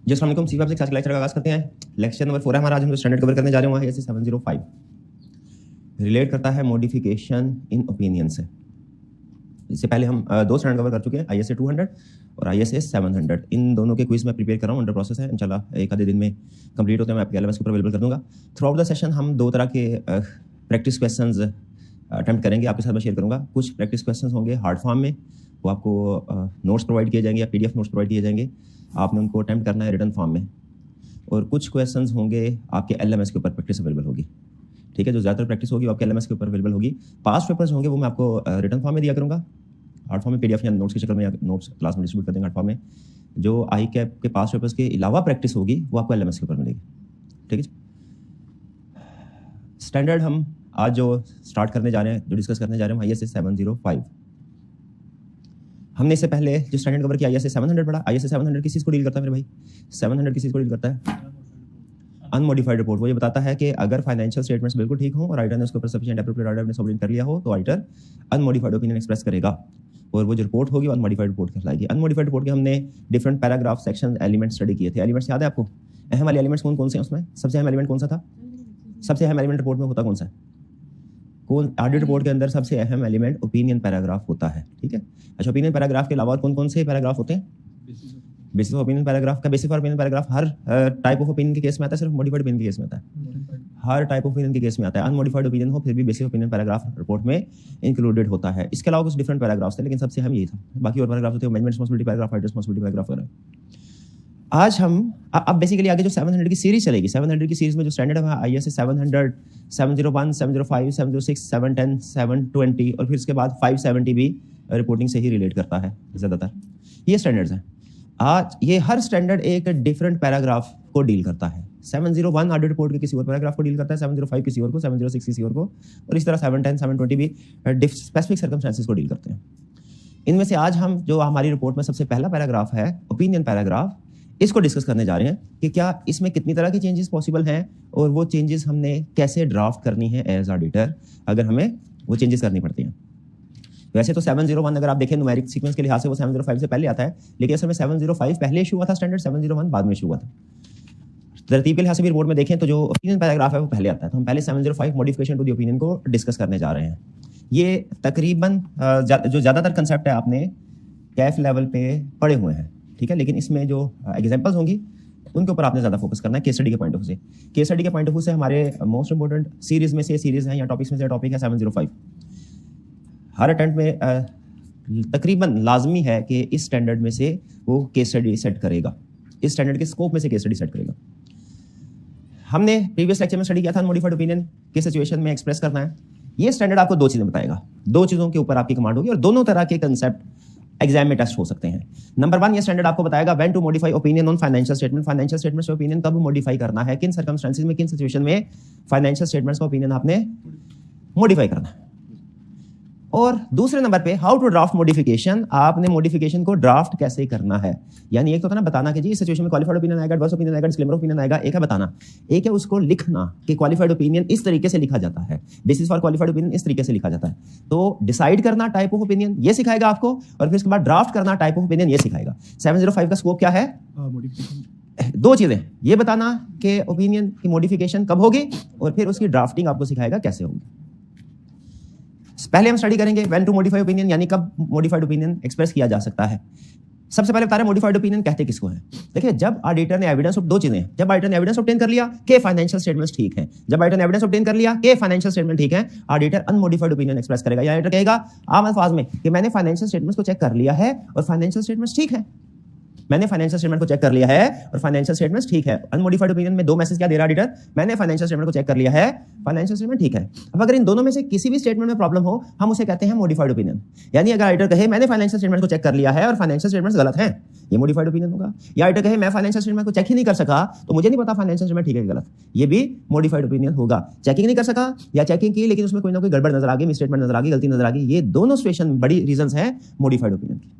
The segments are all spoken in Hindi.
जी अस्सलाम वालेकुम। सी से लेक्चर का आगाज़ करते हैं। लेक्चर नंबर 4 है हमारा। आज हम स्टैंडर्ड कवर करने जा रहे हैं। ISA 705 रिलेट करता है मॉडिफिकेशन इन ओपिनियन से। इससे पहले हम दो स्टैंडर्ड कवर कर चुके हैं, ISA 200 और ISA 700। इन दोनों के क्विज में प्रिपेयर कर रहा हूँ, अंडर प्रोसेस है। इंशाल्लाह एक आधे दिन में कंप्लीट होते हैं, मैं आपके LMS के ऊपर अवेलेबल कर दूंगा। थ्रू आउट द सेशन हम दो तरह के प्रैक्टिस क्वेश्चंस अटेम्प्ट करेंगे, आपके साथ मैं शेयर करूँगा। कुछ प्रैक्टिस क्वेश्चंस होंगे हार्ड फॉर्म में, वो आपको नोट्स प्रोवाइड किए जाएंगे या PDF नोट्स प्रोवाइड किए जाएंगे, आपने उनको अटेम्प्ट करना है रिटन फॉर्म में। और कुछ क्वेश्चंस होंगे आपके LMS के ऊपर प्रैक्टिस अवेलेबल होगी, ठीक है। जो ज़्यादातर प्रैक्टिस होगी वो आपके LMS के ऊपर अवेलेबल होगी। पास्ट पेपर्स होंगे वो मैं आपको रिटन फॉर्म में दिया करूँगा, हार्ड फॉर्म में PDF या नोट्स की शक्ल में, या नोट्स क्लास में डिस्ट्रीब्यूट कर देंगे हार्ड फॉर्म में। जो ICAP के पास्ट पेपर्स के अलावा प्रैक्टिस होगी वो आपको LMS के ऊपर मिलेगी, ठीक है। स्टैंडर्ड हम आज जो स्टार्ट करने जा रहे हैं, जो डिस्कस करने जा रहे हैं, ISA 705। हमने इससे पहले जो स्टैंडर्ड कवर किया ISA 700 पढ़ा। ISA 700 किस चीज़ को डील करता है मेरे भाई? 700 किस चीज़ को डील करता है? Unmodified report. वो ये बताता है कि अगर फाइनेंशियल स्टेटमेंट्स बिल्कुल ठीक हों और ऑडिटर ने उसके ऊपर सफिशिएंट एप्रोप्रिएट ऑर्डर ने सबमिट कर लिया हो, तो ऑडिटर अनमोडिफाइड ओपिनियन एक्सप्रेस करेगा और वो जो रिपोर्ट होगी अनमोडिफाइड रिपोर्ट कहलाएगी। अनमोडिफाइड रिपोर्ट के हमने different paragraph, section, element study किए थे। एलिमेंट्स याद है आपको? अहम वाले एलिमेंट्स कौन कौन से हैं उसमें? सबसे अहम एलिमेंट कौन सा था? सबसे अहम एलिमेंट रिपोर्ट में होता कौन सा है? कौन? ऑडिट रिपोर्ट के अंदर सबसे अहम एलिमेंट ओपिनियन पैराग्राफ होता है, ठीक है। अच्छा, ओपिनियन पैराग्राफ के अलावा कौन कौन से पैराग्राफ होते हैं? बेसिस ऑफ ओपिनियन पैराग्राफ का basis for opinion paragraph her type of opinion के केस में आता है, सिर्फ मॉडिफाइड ओपिनियन के केस में आता है? हर टाइप ऑफ ओपिनियन के केस में आता है। अनमॉडिफाइड ओपिनियन हो फिर भी बेसिस ओपिनियन पैराग्राफ रिपोर्ट में इंक्लूडेड होता है। इसके अलावा कुछ डिफरेंट पैराग्राफ्स थे, लेकिन सबसे अहम यही था। बाकी और पैराग्राफ होते हैं management responsibility paragraph, fighter responsibility paragraph वगैरह। आज हम अब बेसिकली आगे जो 700 की सीरीज चलेगी, 700 की सीरीज में जो स्टैंडर्ड है ISA 700, 701, 705, 706, 710, 720 और फिर उसके बाद 570 भी रिपोर्टिंग से ही रिलेट करता है ज़्यादातर। ये स्टैंडर्ड्स हैं। आज ये हर स्टैंडर्ड एक डिफरेंट पैराग्राफ को डील करता है। 701 ऑडिट रिपोर्ट के किसी और पैराग्राफ को डील करता है, 705 किसी और को, 706 किसी और को, और इस तरह 710, 720 भी स्पेसिफिक सर्कमस्टेंसेस को डील करते हैं। इनमें से आज हम जो हमारी रिपोर्ट में सबसे पहला पैराग्राफ है, ओपिनियन पैराग्राफ, इसको डिस्कस करने जा रहे हैं कि क्या इसमें कितनी तरह की चेंजेस पॉसिबल हैं और वो चेंजेस हमने कैसे ड्राफ्ट करनी है एज ऑडिटर, अगर हमें वो चेंजेस करनी पड़ती हैं। वैसे तो 701 अगर आप देखें न्यूमेरिक सीक्वेंस के लिहाज से वो 705 से पहले आता है, लेकिन असल में 705 पहले इशू हुआ था स्टैंडर्ड, 701 बाद में इशू हुआ था। तरतीब के लिहाज से भी रिपोर्ट में देखें तो जो ओपिनियन पैराग्राफ है वो पहले आता है, तो हम पहले 705 मॉडिफिकेशन टू द ओपिनियन को डिस्कस करने जा रहे हैं। ये तकरीबन जो ज़्यादातर कंसेप्ट है आपने कैफ लेवल पे पढ़े हुए हैं, ठीक है, लेकिन इसमें जो एग्जांपल्स होंगी उनके ऊपर आपने ज़्यादा फोकस करना है केस स्टडी के पॉइंट ऑफ व्यू से। केस स्टडी के पॉइंट ऑफ व्यू से हमारे मोस्ट इंपॉर्टेंट सीरीज में से सीरीज है या टॉपिक्स में से टॉपिक है 705। हर अटेम्प्ट में तकरीबन लाजमी है कि इस स्टैंडर्ड में से वो केस स्टडी सेट करेगा, इस स्टैंडर्ड के स्कोप में से केस स्टडी सेट करेगा। हमने प्रीवियस लेक्चर में स्टडी किया था अनमोडिफाइड ओपिनियन किस सिचुएशन में एक्सप्रेस करना है। ये स्टैंडर्ड आपको दो चीज़ें बताएगा, दो चीज़ों के ऊपर आपकी कमांड होगी और दोनों तरह के कंसेप्ट एग्जाम में टेस्ट हो सकते हैं। नंबर 1 ये स्टैंडर्ड आपको बताएगा when to modify opinion on financial statement. Financial statement से ओपिनियन कब मॉडिफाई करना है, किन सर्कमस्टेंसेस में, किन सिचुएशन में फाइनेंशियल स्टेटमेंट्स का ओपिनियन आपने मॉडिफाई करना है। और दूसरे नंबर पे हाउ टू ड्राफ्ट मॉडिफिकेशन, आपने मॉडिफिकेशन को ड्राफ्ट कैसे करना है। यानी एक तो था ना बताना कि जी इस सिचुएशन में क्वालिफाइड ओपिनियन आएगा, एडवर्स ओपिनियन आएगा, डिस्क्लेमर ओपिनियन आएगा, एक है बताना, एक है उसको लिखना कि क्वालिफाइड ओपिनियन इस तरीके से लिखा जाता है, बेसिस फॉर क्वालिफाइड ओपिनियन इस तरीके से लिखा जाता है। तो डिसाइड करना टाइप ऑफ ओपिनियन ये सिखाएगा आपको, और फिर उसके बाद ड्राफ्ट करना टाइप ऑफ ओपिनियन ये सिखाएगा। 705 का स्कोप क्या है? दो चीजें, ये बताना कि ओपिनियन की मॉडिफिकेशन कब होगी और फिर उसकी ड्राफ्टिंग आपको सिखाएगा कैसे होगी। पहले हम स्टडी करेंगे व्हेन टू मॉडिफाई ओपिनियन, यानी कब मॉडिफाइड ओपिनियन एक्सप्रेस किया जा सकता है। सबसे पहले बता रहे हैं मॉडिफाइड ओपिनियन कहते किसको है। देखिए, जब ऑडिटर ने एविडेंस, दो चीजें हैं, जब ऑडिटर ने एविडेंस ऑब्टेन कर लिया कि फाइनेंशियल स्टेटमेंट्स ठीक हैं, जब ऑडिटर ने एविडेंस ऑब्टेन कर लिया कि फाइनेंशियल स्टेटमेंट ठीक है, ऑडिटर अनमॉडिफाइड ओपिनियन एक्सप्रेस करेगा। या ऑडिटर कहेगा आम अल्फाज में कि मैंने फाइनेंशियल स्टेटमेंट्स को चेक कर लिया है और फाइनेंशियल स्टेटमेंट्स ठीक है, मैंने फाइनेंशियल स्टेटमेंट को चेक कर लिया है और फाइनेंशियल स्टेटमेंट्स ठीक है। अनमॉडिफाइड ओपिनियन में दो मैसेज क्या दे रहा है ऑडिटर? मैंने फाइनेंशियल स्टेटमेंट को चेक कर लिया है, फाइनेंशियल स्टेटमेंट ठीक है। अब अगर इन दोनों में से किसी भी स्टेटमेंट में प्रॉब्लम हो, हम उसे कहते हैं मॉडिफाइड ओपिनियन। यानी अगर ऑडिटर कहे मैंने फाइनेंशियल स्टेटमेंट को चेक कर लिया है और फाइनेंशियल स्टेटमेंट्स गलत हैं, ये मॉडिफाइड ओपिनियन होगा। या ऑडिटर कहे मैं फाइनेंशियल स्टेटमेंट को चेक ही नहीं कर सका तो मुझे नहीं पता फाइनेंशियल स्टेटमेंट ठीक है कि गलत, ये भी मॉडिफाइड ओपिनियन होगा। चेकिंग नहीं कर सका या चेकिंग की लेकिन उसमें कोई ना कोई गड़बड़ नजर आ गई, मिसस्टेटमेंट नजर आ गई, गलती नजर आ गई, ये दोनों सिचुएशन बड़ी रीजंस हैं मॉडिफाइड ओपिनियन की।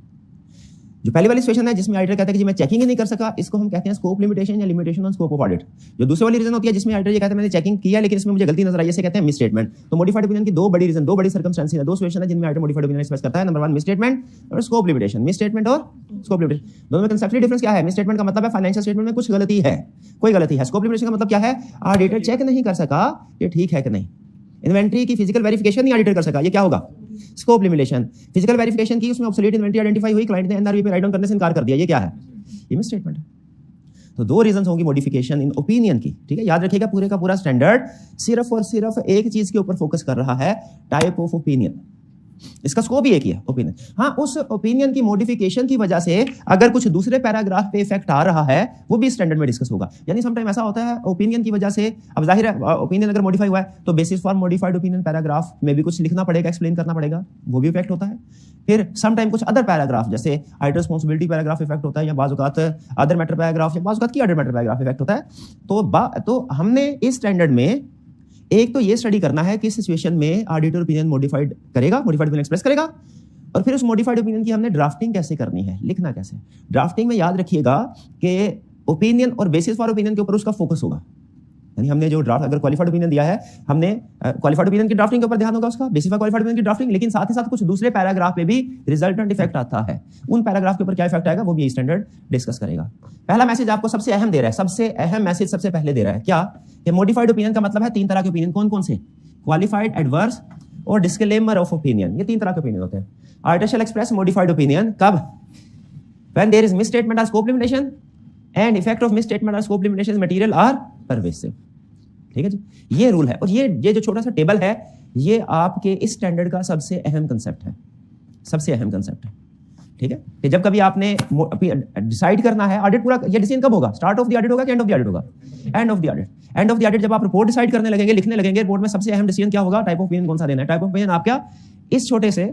जो पहली वाली सिचुएशन है जिसमें ऑडिटर कहता है कि जी मैं चेकिंग ही नहीं कर सका, इसको हम कहते हैं स्कोप लिमिटेशन या limitation on scope of audit. जो दूसरी वाली रीजन होती है जिसमें ऑडिटर ये कहता है मैंने चेकिंग किया लेकिन इसमें मुझे गलती नजर आई, इसे कहते हैं मिस स्टेटमेंट। तो मॉडिफाइड ओपिनियन की दो बड़ी सर्कमस्टेंसेस है, दो सिचुएशन है जिनमें ऑडिटर मॉडिफाइड ओपिनियन एक्सप्रेस करता है। नंबर 1 मिस स्टेटमेंट और स्कोप लिमिटेशन। मिस स्टेटमेंट और स्कोप लिमिटेशन दोनों में कंसेप्चुअल डिफरेंस क्या है? मिस स्टेटमेंट का मतलब है फाइनेंशियल स्टेटमेंट में कुछ गलती है, कोई गलती है। स्कोप लिमिटेशन का मतलब क्या है? ऑडिटर चेक नहीं कर सका ये ठीक है कि नहीं। इन्वेंट्री की फिजिकल वेरिफिकेशन नहीं ऑडिटर कर सका, ये क्या होगा? Scope limitation. फिजिकल वेरिफिकेशन की, उसमें ऑब्सोलीट इन्वेंट्री आइडेंटिफाई हुई, क्लाइंट ने एनआरवी पे राइट डाउन करने से इनकार कर दिया, ये क्या है? ये मिस स्टेटमेंट है। तो दो रीजंस होंगी मॉडिफिकेशन इन ओपिनियन की, ठीक है। याद रखिएगा पूरे का पूरा स्टैंडर्ड सिर्फ और सिर्फ एक चीज के ऊपर फोकस कर रहा है, टाइप ऑफ ओपिनियन। इसका स्कोप ही एक ही है, ओपिनियन। हाँ, उस ओपिनियन की मॉडिफिकेशन की वजह से अगर कुछ दूसरे पैराग्राफ पे इफेक्ट आ रहा है वो भी स्टैंडर्ड में डिस्कस होगा। यानी समटाइम ऐसा होता है ओपिनियन की वजह से, अब जाहिर है ओपिनियन अगर मॉडिफाई हुआ है तो basis for modified opinion paragraph में भी कुछ लिखना पड़ेगा, एक्सप्लेन करना पड़ेगा, वो भी इफेक्ट होता है। फिर समटाइम कुछ अदर पैराग्राफ जैसे आइटर रिस्पांसिबिलिटी पैराग्राफ इफेक्ट होता है, या बाज़ औक़ात अदर मैटर पैराग्राफ, या बाज़ औक़ात की अदर मैटर पैराग्राफ इफेक्ट होता है। तो हमने इस स्टैंडर्ड में एक तो ये स्टडी करना है कि इस सिचुएशन में auditor opinion modified opinion express करेगा, और फिर उस मॉडिफाइड ओपिनियन की हमने ड्राफ्टिंग कैसे करनी है, लिखना कैसे। ड्राफ्टिंग में याद रखिएगा कि ओपिनियन और बेसिस फॉर ओपिनियन के ऊपर उसका फोकस होगा। यानी हमने जो ड्राफ्ट अगर क्वालिफाइड ओपिनियन दिया है, हमने क्वालिफाइड ओपिनियन की ड्राफ्टिंग के ऊपर ध्यान होगा उसका, बेसिस फॉर क्वालिफाइड ओपिनियन की ड्राफ्टिंग, लेकिन साथ ही साथ कुछ दूसरे पैराग्राफ पे भी रिजल्टेंट इफेक्ट आता है, उन पैराग्राफ के ऊपर क्या इफेक्ट आएगा वो भी स्टैंडर्ड डिस्कस करेगा। पहला मैसेज आपको सबसे अहम दे रहा है, सबसे अहम मैसेज सबसे पहले दे रहा है क्या? कि मॉडिफाइड ओपिनियन का मतलब है तीन तरह के ओपिनियन। कौन कौन से? क्वालिफाइड, एडवर्स और डिस्क्लेमर ऑफ ओपिनियन। ये तीन तरह के ओपिनियन होते हैं। Auditor shall express modified opinion कब? When there is misstatement or scope limitation and effect of misstatement or scope limitation is material or pervasive। ठीक है जी, ये रूल है। और ये जो छोटा सा टेबल है ये आपके इस स्टैंडर्ड का सबसे अहम कंसेप्ट है, सबसे अहम कंसेप्ट है। ठीक है, कि जब कभी आपने डिसाइड करना है ऑडिट पूरा, ये डिसीजन कब होगा? स्टार्ट ऑफ द ऑडिट होगा कि एंड ऑफ द ऑडिट होगा? End of the audit. End of the audit जब आप रिपोर्ट डिसाइड करने लगेंगे, लिखने लगेंगे, रिपोर्ट में सबसे अहम डिसीजन क्या होगा? टाइप ऑफ ओपिनियन कौन सा देना है। टाइप ऑफ ओपिनियन आपका इस छोटे से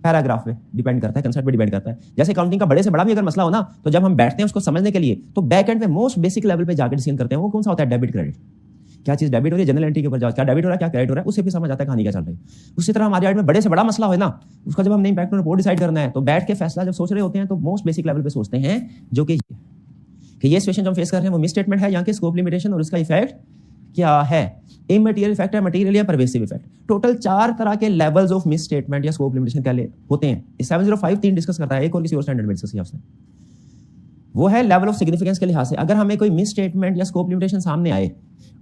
पैराग्राफ पे डिपेंड करता है, कंसेप्ट पे डिपेंड करता है। जैसे अकाउंटिंग का बड़े से बड़ा भी अगर मसला हो ना, तो जब हम बैठते हैं उसको समझने के लिए, तो बैक एंड में मोस्ट बेसिक लेवल पे जाकर डिसीजन करते हैं। वो कौन सा होता है? Debit credit. क्या चीज डेबिट हो रही है, जनरल एंट्री के ऊपर जाओ, क्या डेबिट हो रहा है, क्या क्रेडिट हो रहा है, उससे भी समझ आता है कहानी क्या चल रही है। उसी तरह हमारे में बड़े से बड़ा मसला हो ना, उसका जब हमने इंपैक्ट रिपोर्ट डिसाइड करना है, तो बैठ के फैसला जब सोच रहे होते हैं तो मोस्ट बेसिक लेवल पे सोचते हैं, जो कि ये सिचुएशन जो हम फेस कर रहे हैं वो मिस स्टेटमेंट है, यहाँ के स्कोप लिमिटेशन और इसका इफेक्ट क्या है। इमटेरियल इफेक्ट है, मटेरियल या परवेसिव इफेक्ट। टोटल 4 तरह के लेवल्स ऑफ मिस स्टेटमेंट या स्कोप लिमिटेशन क्या होते हैं। 705 3 डिस्कस करता है, एक और किसी और स्टैंडर्ड में डिस्कस किया उसने। वो है लेवल ऑफ सिग्निफिकेंस के लिहाज से। अगर हमें कोई मिस स्टेटमेंट या स्कोप लिमिटेशन सामने आए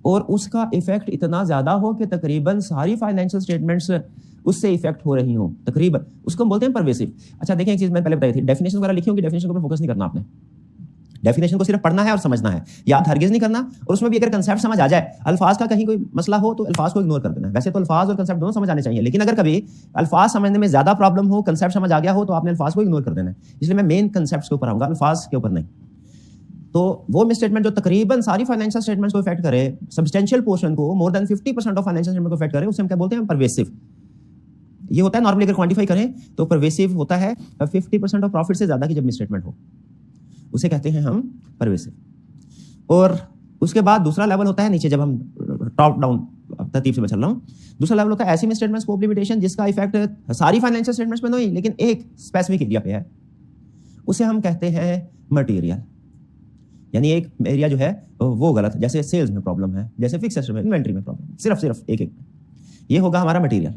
और उसका इफेक्ट इतना ज्यादा हो कि तकरीबन सारी फाइनेंशियल स्टेटमेंट्स उससे इफेक्ट हो रही हो, तकरीबन, उसको हम बोलते हैं परवेसिव। अच्छा देखिए, एक चीज मैंने पहले बताई थी, डेफिनेशन वगैरह लिखी होगी, डेफिनेशन पर फोकस नहीं करना आपने। डेफिनेशन को सिर्फ पढ़ना है और समझना है, याद हरगिज नहीं करना। और उसमें भी अगर कंसेप्ट समझ आ जाए, अल्फाज का कहीं कोई मसला हो तो अल्फाज को इग्नोर कर देना। वैसे तो अल्फाज और कंसेप्ट दोनों समझ आने चाहिए, लेकिन अगर कभी अल्फाज समझने में ज्यादा प्रॉब्लम हो, कंसेप्ट समझ आ गया हो, तो आपने अल्फाज को इग्नोर कर देना है। इसलिए मैं मेन कंसेप्ट के ऊपर आऊंगा, अल्फाज के ऊपर नहीं। तो वो मिस स्टेटमेंट जो तकरीबन सारी फाइनेंशियल स्टेटमेंट्स को इफेक्ट करे, सब्सटेंशियल पोर्शन को, more than 50% of financial statement को इफेक्ट करे, उसे हम क्या बोलते हैं? परवेसिव। ये होता है नॉर्मली अगर क्वांटिफाई करें तो परवेसिव होता है 50% ऑफ प्रॉफिट से ज्यादा की जब मिस स्टेटमेंट हो, उसे कहते हैं हम परवेसिव। और उसके बाद दूसरा लेवल होता है नीचे, जब हम टॉप डाउन तरतीब से मैं चल रहा हूं, दूसरा लेवल होता है ऐसी मिस स्टेटमेंट स्कोप लिमिटेशन जिसका इफेक्ट सारी फाइनेंशियल स्टेटमेंट्स में नहीं, लेकिन एक स्पेसिफिक एरिया पे है, उसे हम कहते हैं मटेरियल। यानी एक एरिया जो है वो गलत है, जैसे सेल्स में प्रॉब्लम है, जैसे फिक्स एसेट में, इन्वेंट्री में प्रॉब्लम, सिर्फ एक ये होगा हमारा मटेरियल।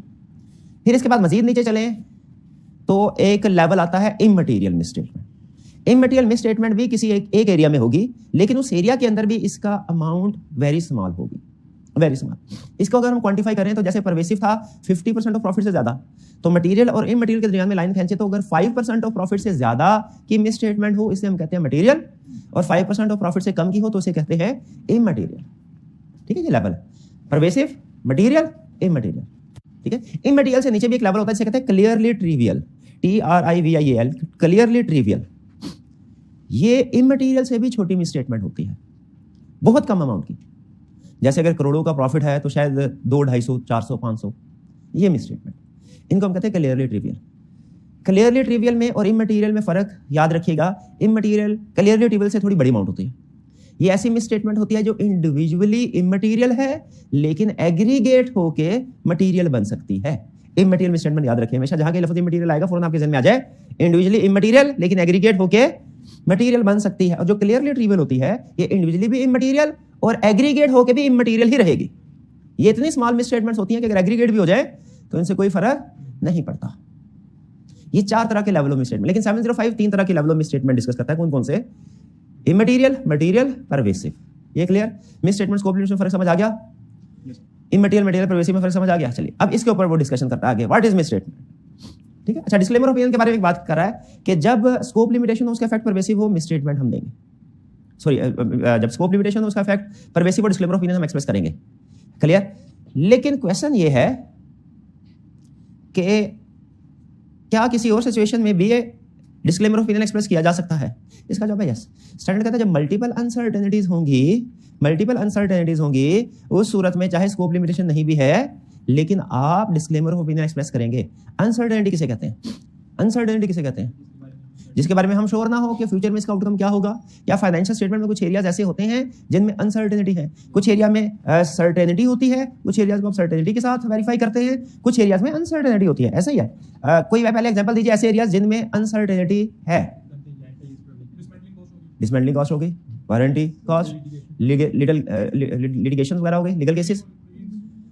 फिर इसके बाद मजीद नीचे चलें तो एक लेवल आता है immaterial miss statement. Immaterial miss statement भी किसी एक एरिया में होगी, लेकिन उस एरिया के अंदर भी इसका अमाउंट वेरी स्मॉल होगी, वेरी स्मॉल। इसको अगर हम क्वांटिफाई करें तो जैसे परवेसिव था 50% ऑफ प्रॉफिट से ज्यादा, तो मटेरियल और इमटेरियल के दरमियान में लाइन खींचे तो अगर 5% ऑफ प्रॉफिट से ज्यादा की मिस स्टेटमेंट हो, इसे हम कहते हैं मटेरियल, और 5% ऑफ प्रॉफिट से कम की हो तो उसे कहते हैं इमटेरियल। ठीक है, ये लेवल है परवेसिव, मटेरियल, इमटेरियल। ठीक है, इमटेरियल से नीचे भी एक लेवल होता है जिसे कहते हैं clearly trivial, TRIVIAL, clearly trivial. ये इमटेरियल से भी छोटी मिस स्टेटमेंट होती है, बहुत कम अमाउंट की। जैसे अगर करोड़ों का प्रॉफिट है तो शायद 200, 250, 400, 500, ये मिस स्टेटमेंट, इनको हम कहते हैं क्लियरली ट्रिवियल। क्लियरली ट्रिवियल में और इमटेरियल में फर्क याद रखिएगा। इमटेरियल क्लियरली ट्रिवियल से थोड़ी बड़ी अमाउंट होती है। ये ऐसी मिस स्टेटमेंट होती है जो इंडिविजुअली इमटेरियल है लेकिन एग्रीगेट होके मटेरियल बन सकती है। इमटेरियल मिसस्टेटमेंट याद रखें हमेशा, जहां के लफ्ज इमटेरियल आएगा फौरन आपके ज़हन में आ जाए इंडिविजुअली इमटेरियल लेकिन एग्रीगेट होके मटेरियल बन सकती है। और जो क्लियरली ट्रिवियल होती है ये इंडिविजुअली भी इमटेरियल और एग्रीगेट होके भी इमटेरियल ही रहेगी। ये इतनी स्मॉल मिसस्टेटमेंट्स होती हैं कि अगर एग्रीगेट भी हो जाए तो इनसे कोई फर्क नहीं पड़ता। ये 4 तरह के लेवल ऑफ मिसस्टेटमेंट, लेकिन 705 3 तरह के लेवल ऑफ मिसस्टेटमेंट डिस्कस करता है। कौन कौन से? Immaterial, material, pervasive. ये क्लियर? मिसस्टेटमेंट स्कोप लिमिट में फर्क समझ आ गया? इमटेरियल, मटेरियल, परवेसिव में फर्क समझ आ गया? चलिए अब इसके ऊपर वो डिस्कशन करता है आगे, व्हाट इज मिसस्टेटमेंट। ठीक है, अच्छा डिस्क्लेमर ऑफ ओपिनियन के बारे में बात कर रहा है कि जब स्कोप लिमिटेशन हो उसका इफेक्ट परवेसिव हो मिसस्टेटमेंट हम देंगे। सॉरी, जब स्कोप लिमिटेशन हो उसका इफेक्ट परवेसिव और डिस्क्लेमर ऑफ ओपिनियन हम एक्सप्रेस करेंगे। क्लियर? लेकिन क्वेश्चन ये है कि क्या किसी और सिचुएशन में भी डिस्क्लेमर ऑफ ओपिनियन एक्सप्रेस किया जा सकता है? इसका जवाब है यस। स्टैंडर्ड कहता है जब मल्टीपल अनसर्टेनिटीज होंगी उस सूरत में चाहे स्कोप लिमिटेशन नहीं भी है लेकिन आप डिस्क्लेमर ऑफ ओपिनियन एक्सप्रेस करेंगे। अनसर्टेनिटी किसे कहते हैं? अनसर्टेनिटी किसे कहते हैं? जिसके बारे में हम श्योर ना हो कि फ्यूचर में इसका आउटकम क्या होगा। या फाइनेंशियल स्टेटमेंट में कुछ एरियाज ऐसे होते हैं जिनमें अनसर्टेनिटी है, कुछ एरिया में सर्टेनिटी होती है, कुछ एरियाज को आप सर्टेनिटी के साथ वेरीफाई करते हैं, कुछ एरियाज में अनसर्टेनिटी होती है। ऐसा ही है। कोई पहले एग्जांपल दीजिए ऐसे एरियाज जिनमें अनसर्टेनिटी है। डिसमेंटलिंग कॉस्ट हो गई, वारंटी कॉस्ट, लिटिगेशन वगैरह हो गई, लीगल केसेस,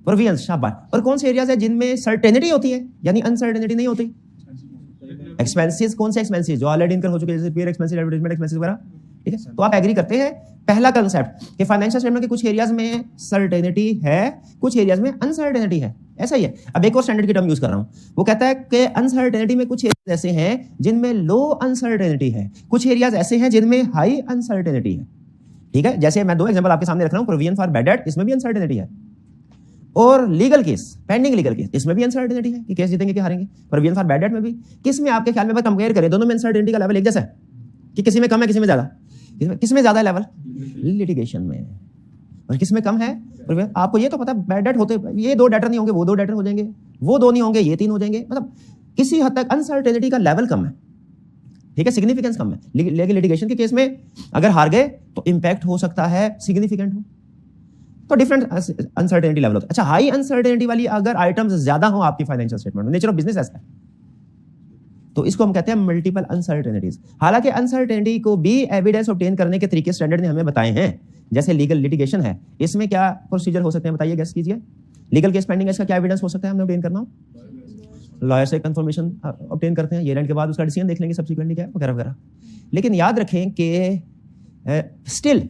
प्रोविजंस, शाबाश। और कौन से एरियाज है जिनमें सर्टेनिटी होती है यानी अनसर्टेनिटी नहीं होती? एक्सपेंसेस। कौन से एक्सपेंसेस? जो ऑलरेडी इनकर हो चुके हैं, जैसे पेयर एक्सपेंसेस, एडवर्टाइजमेंट एक्सपेंसेस वगैरह। ठीक है, तो आप एग्री करते हैं पहला कंसेप्ट कि फाइनेंशियल स्टेटमेंट के कुछ एरियाज में सर्टेनिटी है, कुछ एरियाज में अनसर्टेनिटी है। ऐसा ही है। अब एक और स्टैंडर्ड की टर्म यूज कर रहा हूं, वो कहता है कि अनसर्टेनिटी में कुछ एरियाज ऐसे हैं जिनमें लो अनसर्टेनिटी है, कुछ एरियाज ऐसे हैं जिनमें हाई अनसर्टेनिटी है। ठीक है, जैसे मैं 2 एग्जांपल आपके सामने रख रहा हूं, प्रोविजन फॉर बैड डेट, इसमें भी अनसर्टेनिटी है, और legal case, pending legal case, इसमें भी अनसर्टेनिटी है कि केस जीतेंगे कि हारेंगे। प्रोविजन फॉर बैड डेट में भी। किस में आपके ख्याल में कंपेयर करें दोनों में अनसर्टेनिटी का लेवल एक जैसा है कि किसी में कम है किसी में ज्यादा? किस में ज्यादा है लेवल? लिटिगेशन में। और किस में कम है? आपको ये तो पता है बैड डेट होते ये 2 डेटर नहीं होंगे, वो 2 डेटर हो जाएंगे, वो 2 नहीं होंगे, ये 3 हो जाएंगे। मतलब किसी हद तक अनसर्टेनिटी का लेवल कम है। ठीक है, सिग्निफिकेंस कम है। लेकिन लिटिगेशन के केस में अगर हार गए तो इंपैक्ट हो सकता है सिग्निफिकेंट हो। तो डिफरेंट अनसर्टेनिटी लेवल होता है। अच्छा, हाई अनसर्टेनिटी वाली अगर आइटम्स ज्यादा हो आपकी फाइनेंशियल स्टेटमेंट में, नेचर ऑफ बिजनेस ऐसा है, तो इसको हम कहते हैं मल्टीपल अनसर्टेनिटीज। हालांकि अनसर्टेनिटी को भी एविडेंस ऑब्टेन करने के तरीके स्टैंडर्ड ने हमें बताए हैं। जैसे लीगल लिटिगेशन है, इसमें क्या प्रोसीजर हो सकते हैं बताइए, गेस कीजिए। लीगल केस पेंडिंग है, इसका क्या एविडेंस हो सकता है हमने ऑब्टेन करना? लॉयर से कंफर्मेशन ऑब्टेन करते हैं, ईयर एंड के बाद उसका डिसीजन देख लेंगे सब्सिक्वेंटली क्या है वगैरह वगैरह। लेकिन याद रखें कि स्टिल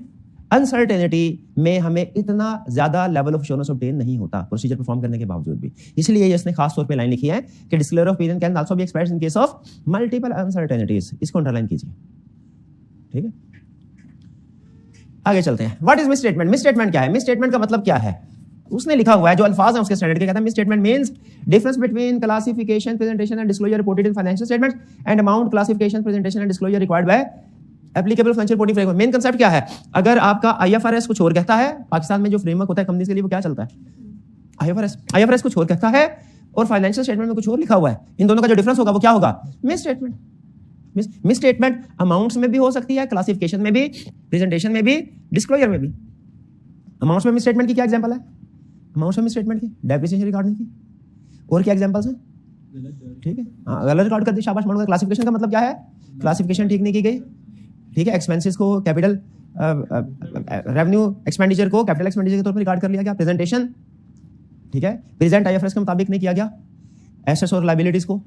अनसर्टेनिटी में हमें इतना ज्यादा लेवल ऑफ एश्योरेंस ऑब्टेन नहीं होता प्रोसीजर परफॉर्म करने के बावजूद भी। इसलिए इसने खास तौर पे लाइन लिखी है कि disclaimer of opinion can also be expressed in case of multiple uncertainties. इसको अंडरलाइन कीजिए। ठीक है, आगे चलते हैं। What is misstatement? मिसस्टेटमेंट क्या है? मिसस्टेटमेंट का मतलब क्या है? उसने लिखा हुआ है, जो अल्फाज है उसके स्टैंडर्ड के, कहता है misstatement means difference between classification, presentation and disclosure reported in financial statements and amount, classification, presentation and disclosure required by applicable financial reporting framework. Main concept क्या है? अगर आपका आईएफआरएस कुछ और कहता है, पाकिस्तान में जो फ्रेमवर्क होता है कंपनीज के लिए वो क्या चलता है? आईएफआरएस कुछ और कहता है और फाइनेंशियल स्टेटमेंट में कुछ और लिखा हुआ है। इन दोनों का जो डिफरेंस होगा वो क्या होगा? मिसस्टेटमेंट। मिसस्टेटमेंट अमाउंट्स में भी हो सकती है, क्लासिफिकेशन में भी, प्रेजेंटेशन में भी, डिस्क्लोजर में भी। अमाउंट्स में मिसस्टेटमेंट की क्या एग्जांपल है? अमाउंट्स में मिसस्टेटमेंट की डेप्रिसिएशन रिकॉर्ड की, और क्या एग्जांपल्स हैं? ठीक है, गलत रिकॉर्ड कर दी, शाबाश मानूंगा। क्लासिफिकेशन का मतलब क्या है? क्लासिफिकेशन ठीक नहीं की गई। ठीक है, एक्सपेंसेस को कैपिटल रेवेन्यू एक्सपेंडिचर को कैपिटल एक्सपेंडिचर के तौर पर रिकॉर्ड कर लिया गया। प्रेजेंटेशन, ठीक है, प्रेजेंट आईएफआरएस के मुताबिक नहीं किया गया। एसेट्स और लायबिलिटीज को,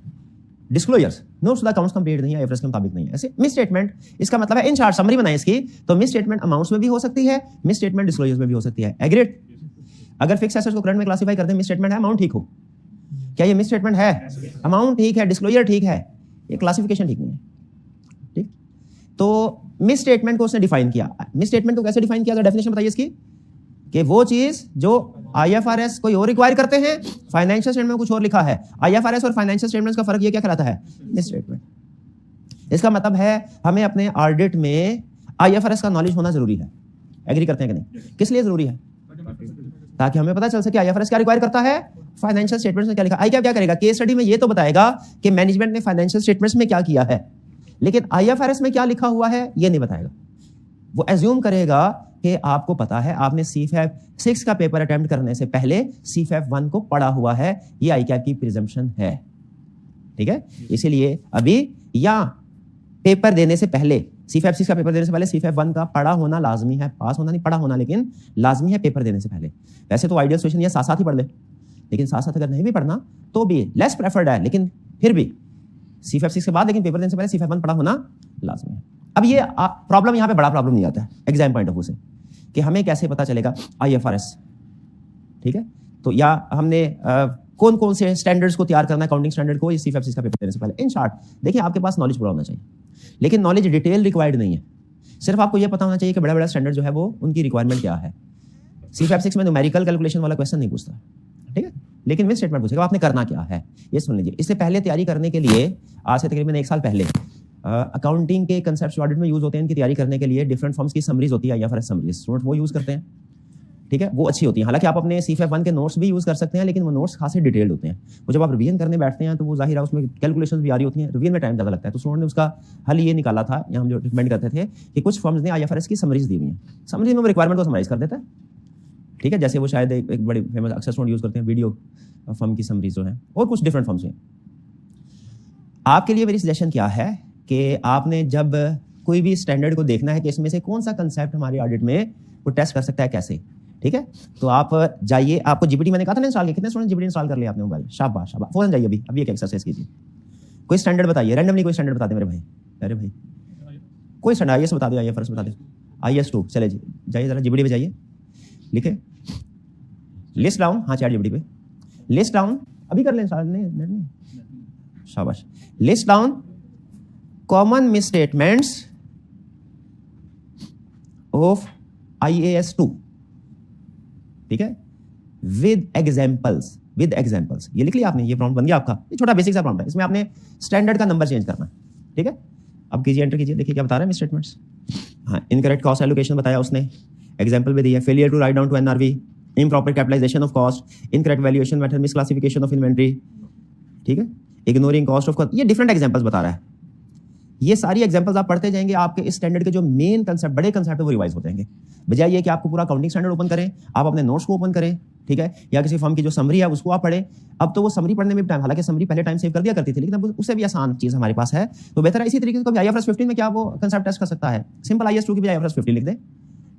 disclosures, notes to the accounts complete नहीं, आईएफआरएस के मुताबिक नहीं है। ऐसे मिसस्टेटमेंट, इसका मतलब है इन शॉर्ट समरी बनाएं इसकी, तो मिसस्टेटमेंट अमाउंट्स में भी हो सकती है, मिसस्टेटमेंट डिस्क्लोजर्स में भी हो सकती है। एग्रीड? अगर फिक्स एसेट्स को करंट में क्लासिफाई करते हैं, मिसस्टेटमेंट है, अमाउंट ठीक हो, क्या ये मिसस्टेटमेंट है? अमाउंट ठीक है, डिस्क्लोजर ठीक है, ये क्लासिफिकेशन ठीक नहीं है। ठीक, तो मिसस्टेटमेंट को उसने डिफाइन किया। मिसस्टेटमेंट को कैसे डिफाइन किया? डेफिनेशन बताइए इसकी, कि वो चीज जो आईएफआरएस कोई और रिक्वायर करते हैं, फाइनेंशियल स्टेटमेंट में कुछ और लिखा है। आईएफआरएस और फाइनेंशियल स्टेटमेंट्स का फर्क ये क्या कहलाता है? मिसस्टेटमेंट। इसका मतलब है हमें अपने ऑडिट में आईएफआरएस का नॉलेज होना जरूरी है। एग्री करते हैं कि नहीं? किस लिए जरूरी है? ताकि हमें पता चल सके आईएफआरएस क्या रिक्वायर करता है, फाइनेंशियल स्टेटमेंट्स में क्या लिखा। आई क्या करेगा? केस स्टडी में ये तो बताएगा कि मैनेजमेंट ने फाइनेंशियल स्टेटमेंट्स में क्या किया है, लेकिन आईएफआरएस में क्या लिखा हुआ है ये नहीं बताएगा। वो एज्यूम करेगा कि आपको पता है आपने CFAP 6 का पेपर अटेम्प्ट करने से पहले CFAP 1 को पढ़ा हुआ है, ये ICAP की प्रिजम्पशन है, ठीक है। इसीलिए अभी या पेपर देने से पहले CFAP 6 का पेपर देने से पहले CFAP 1 का पढ़ा होना लाजमी है, पास होना नहीं, पढ़ा होना लेकिन लाजमी है पेपर देने से पहले। वैसे तो आइडियल सिचुएशन ये साथ साथ ही पढ़ ले, लेकिन साथ साथ अगर नहीं भी पढ़ना तो भी लेस प्रेफर्ड है, लेकिन फिर भी CFAP 6 के बाद लेकिन पेपर देने से पहले CFAP 1 पढ़ा होना लाजमी है। अब ये प्रॉब्लम यहाँ पे बड़ा प्रॉब्लम नहीं आता है एग्जाम पॉइंट ऑफ व्यू से कि हमें कैसे पता चलेगा IFRS, ठीक है। तो या हमने कौन कौन से स्टैंडर्ड्स को तैयार करना है, अकाउंटिंग स्टैंडर्ड को CFAP 6 का पेपर देने से पहले। इन शॉर्ट देखिए, आपके पास नॉलेज पूरा होना चाहिए, लेकिन नॉलेज डिटेल रिक्वायर्ड नहीं है। सिर्फ आपको यह पता होना चाहिए कि बड़ा बड़ा स्टैंडर्ड जो है वो उनकी रिक्वायरमेंट क्या है। CFAP 6 में न्यूमेरिकल कैलकुलेशन वाला क्वेश्चन नहीं पूछता, ठीक है, लेकिन मिस स्टेटमेंट पूछेगा आपने करना क्या है, ये सुन लीजिए। इससे पहले तैयारी करने के लिए आज से तकरीबन 1 साल पहले अकाउंटिंग के कंसेप्ट ऑडिट में यूज होते हैं, इनकी तैयारी करने के लिए डिफरेंट फॉर्म्स की समरीज होती है, IFRS समरीज, स्टूडेंट वो यूज करते हैं, ठीक है, वो अच्छी होती है। हालांकि आप अपने CFAP 1 के नोट्स भी यूज कर सकते हैं, लेकिन वो नोट्स खासे डिटेल्ड होते हैं। वो जब आप रिवीजन करने बैठते हैं तो वो जाहिर है उसमें कैलकुलेशंस भी आ रही होती हैं, रिवीजन में टाइम ज़्यादा लगता है। तो स्टूडेंट ने उसका हल ये निकाला था, या हम जो रिकमेंड करते थे कि कुछ फॉर्म्स ने IFRS की समरीज दी हुई हैं, समरीज में वो रिक्वायरमेंट को समराइज कर देता है, ठीक है। जैसे वो शायद एक बड़ी फेमस अक्सर स्टूडेंट यूज करते हैं वीडियो फॉर्म की समरीज जो है, और कुछ डिफरेंट फॉर्म्स हैं। आपके लिए मेरी सजेशन क्या है कि आपने जब कोई भी स्टैंडर्ड को देखना है कि इसमें से कौन सा कंसेप्ट हमारे ऑडिट में वो टेस्ट कर सकता है कैसे, ठीक है, तो आप जाइए। आपको GPT मैंने कहा था ना इंस्टॉल किया, कितने स्टूडेंट GPT इंस्टॉल कर लिया आपने मोबाइल? शाबाश शाबाश, फौरन जाइए अभी एक एक्सरसाइज कीजिए। कोई स्टैंडर्ड बताइए, रैंडमली कोई स्टैंडर्ड बता दे मेरे भाई। अरे भाई कोई स्टैंडर्ड IAS बता दो, IFRS बता दे, IAS2 चले जाइए जरा GPT पे जाइए, लिखे लिस्ट डाउन, हाँ चैट GPT पे लिस्ट डाउन, अभी कर लें इंस्टॉल, नहीं शाबाश। List down common misstatements of IAS2, ठीक है, विद एग्जाम्पल्स ये लिख लिया आपने, ये प्रॉम्प्ट बन गया आपका। ये छोटा बेसिक सा प्रॉम्प्ट है, इसमें आपने स्टैंडर्ड का नंबर चेंज करना है, ठीक है। अब कीजिए, एंटर कीजिए, देखिए क्या बता रहा है मिसस्टेटमेंट्स। हाँ, इनकरेक्ट कॉस्ट एलोकेशन बताया उसने, एग्जाम्पल भी दिया, failure to write down to NRV, improper capitalisation of cost, incorrect valuation method, misclassification of inventory, ठीक है, इग्नोरिंग कॉस्ट ऑफ, ये डिफरेंट एग्जाम्पल्स बता रहा है। ये सारी एग्जांपल्स आप पढ़ते जाएंगे, आपके इस स्टैंडर्ड के जो मेन कंसेप्ट, बड़े कंसेप्ट है वो रिवाइज होते जाएंगे। बजाय ये कि आपको पूरा अकाउंटिंग स्टैंडर्ड ओपन करें, आप अपने नोट्स को ओपन करें, ठीक है, या किसी फॉर्म की जो समरी है उसको आप पढ़ें। अब तो वो समरी पढ़ने में भी टाइम, हालांकि समरी पहले टाइम सेव कर दिया करती थी, लेकिन अब उससे भी आसान चीज हमारे पास है, तो बेहतर है इसी तरीके से कभी IFRS 15 में क्या वो कंसेप्ट टेस्ट कर सकता है, सिंपल IAS2 की भी IFRS 15 लिख दे,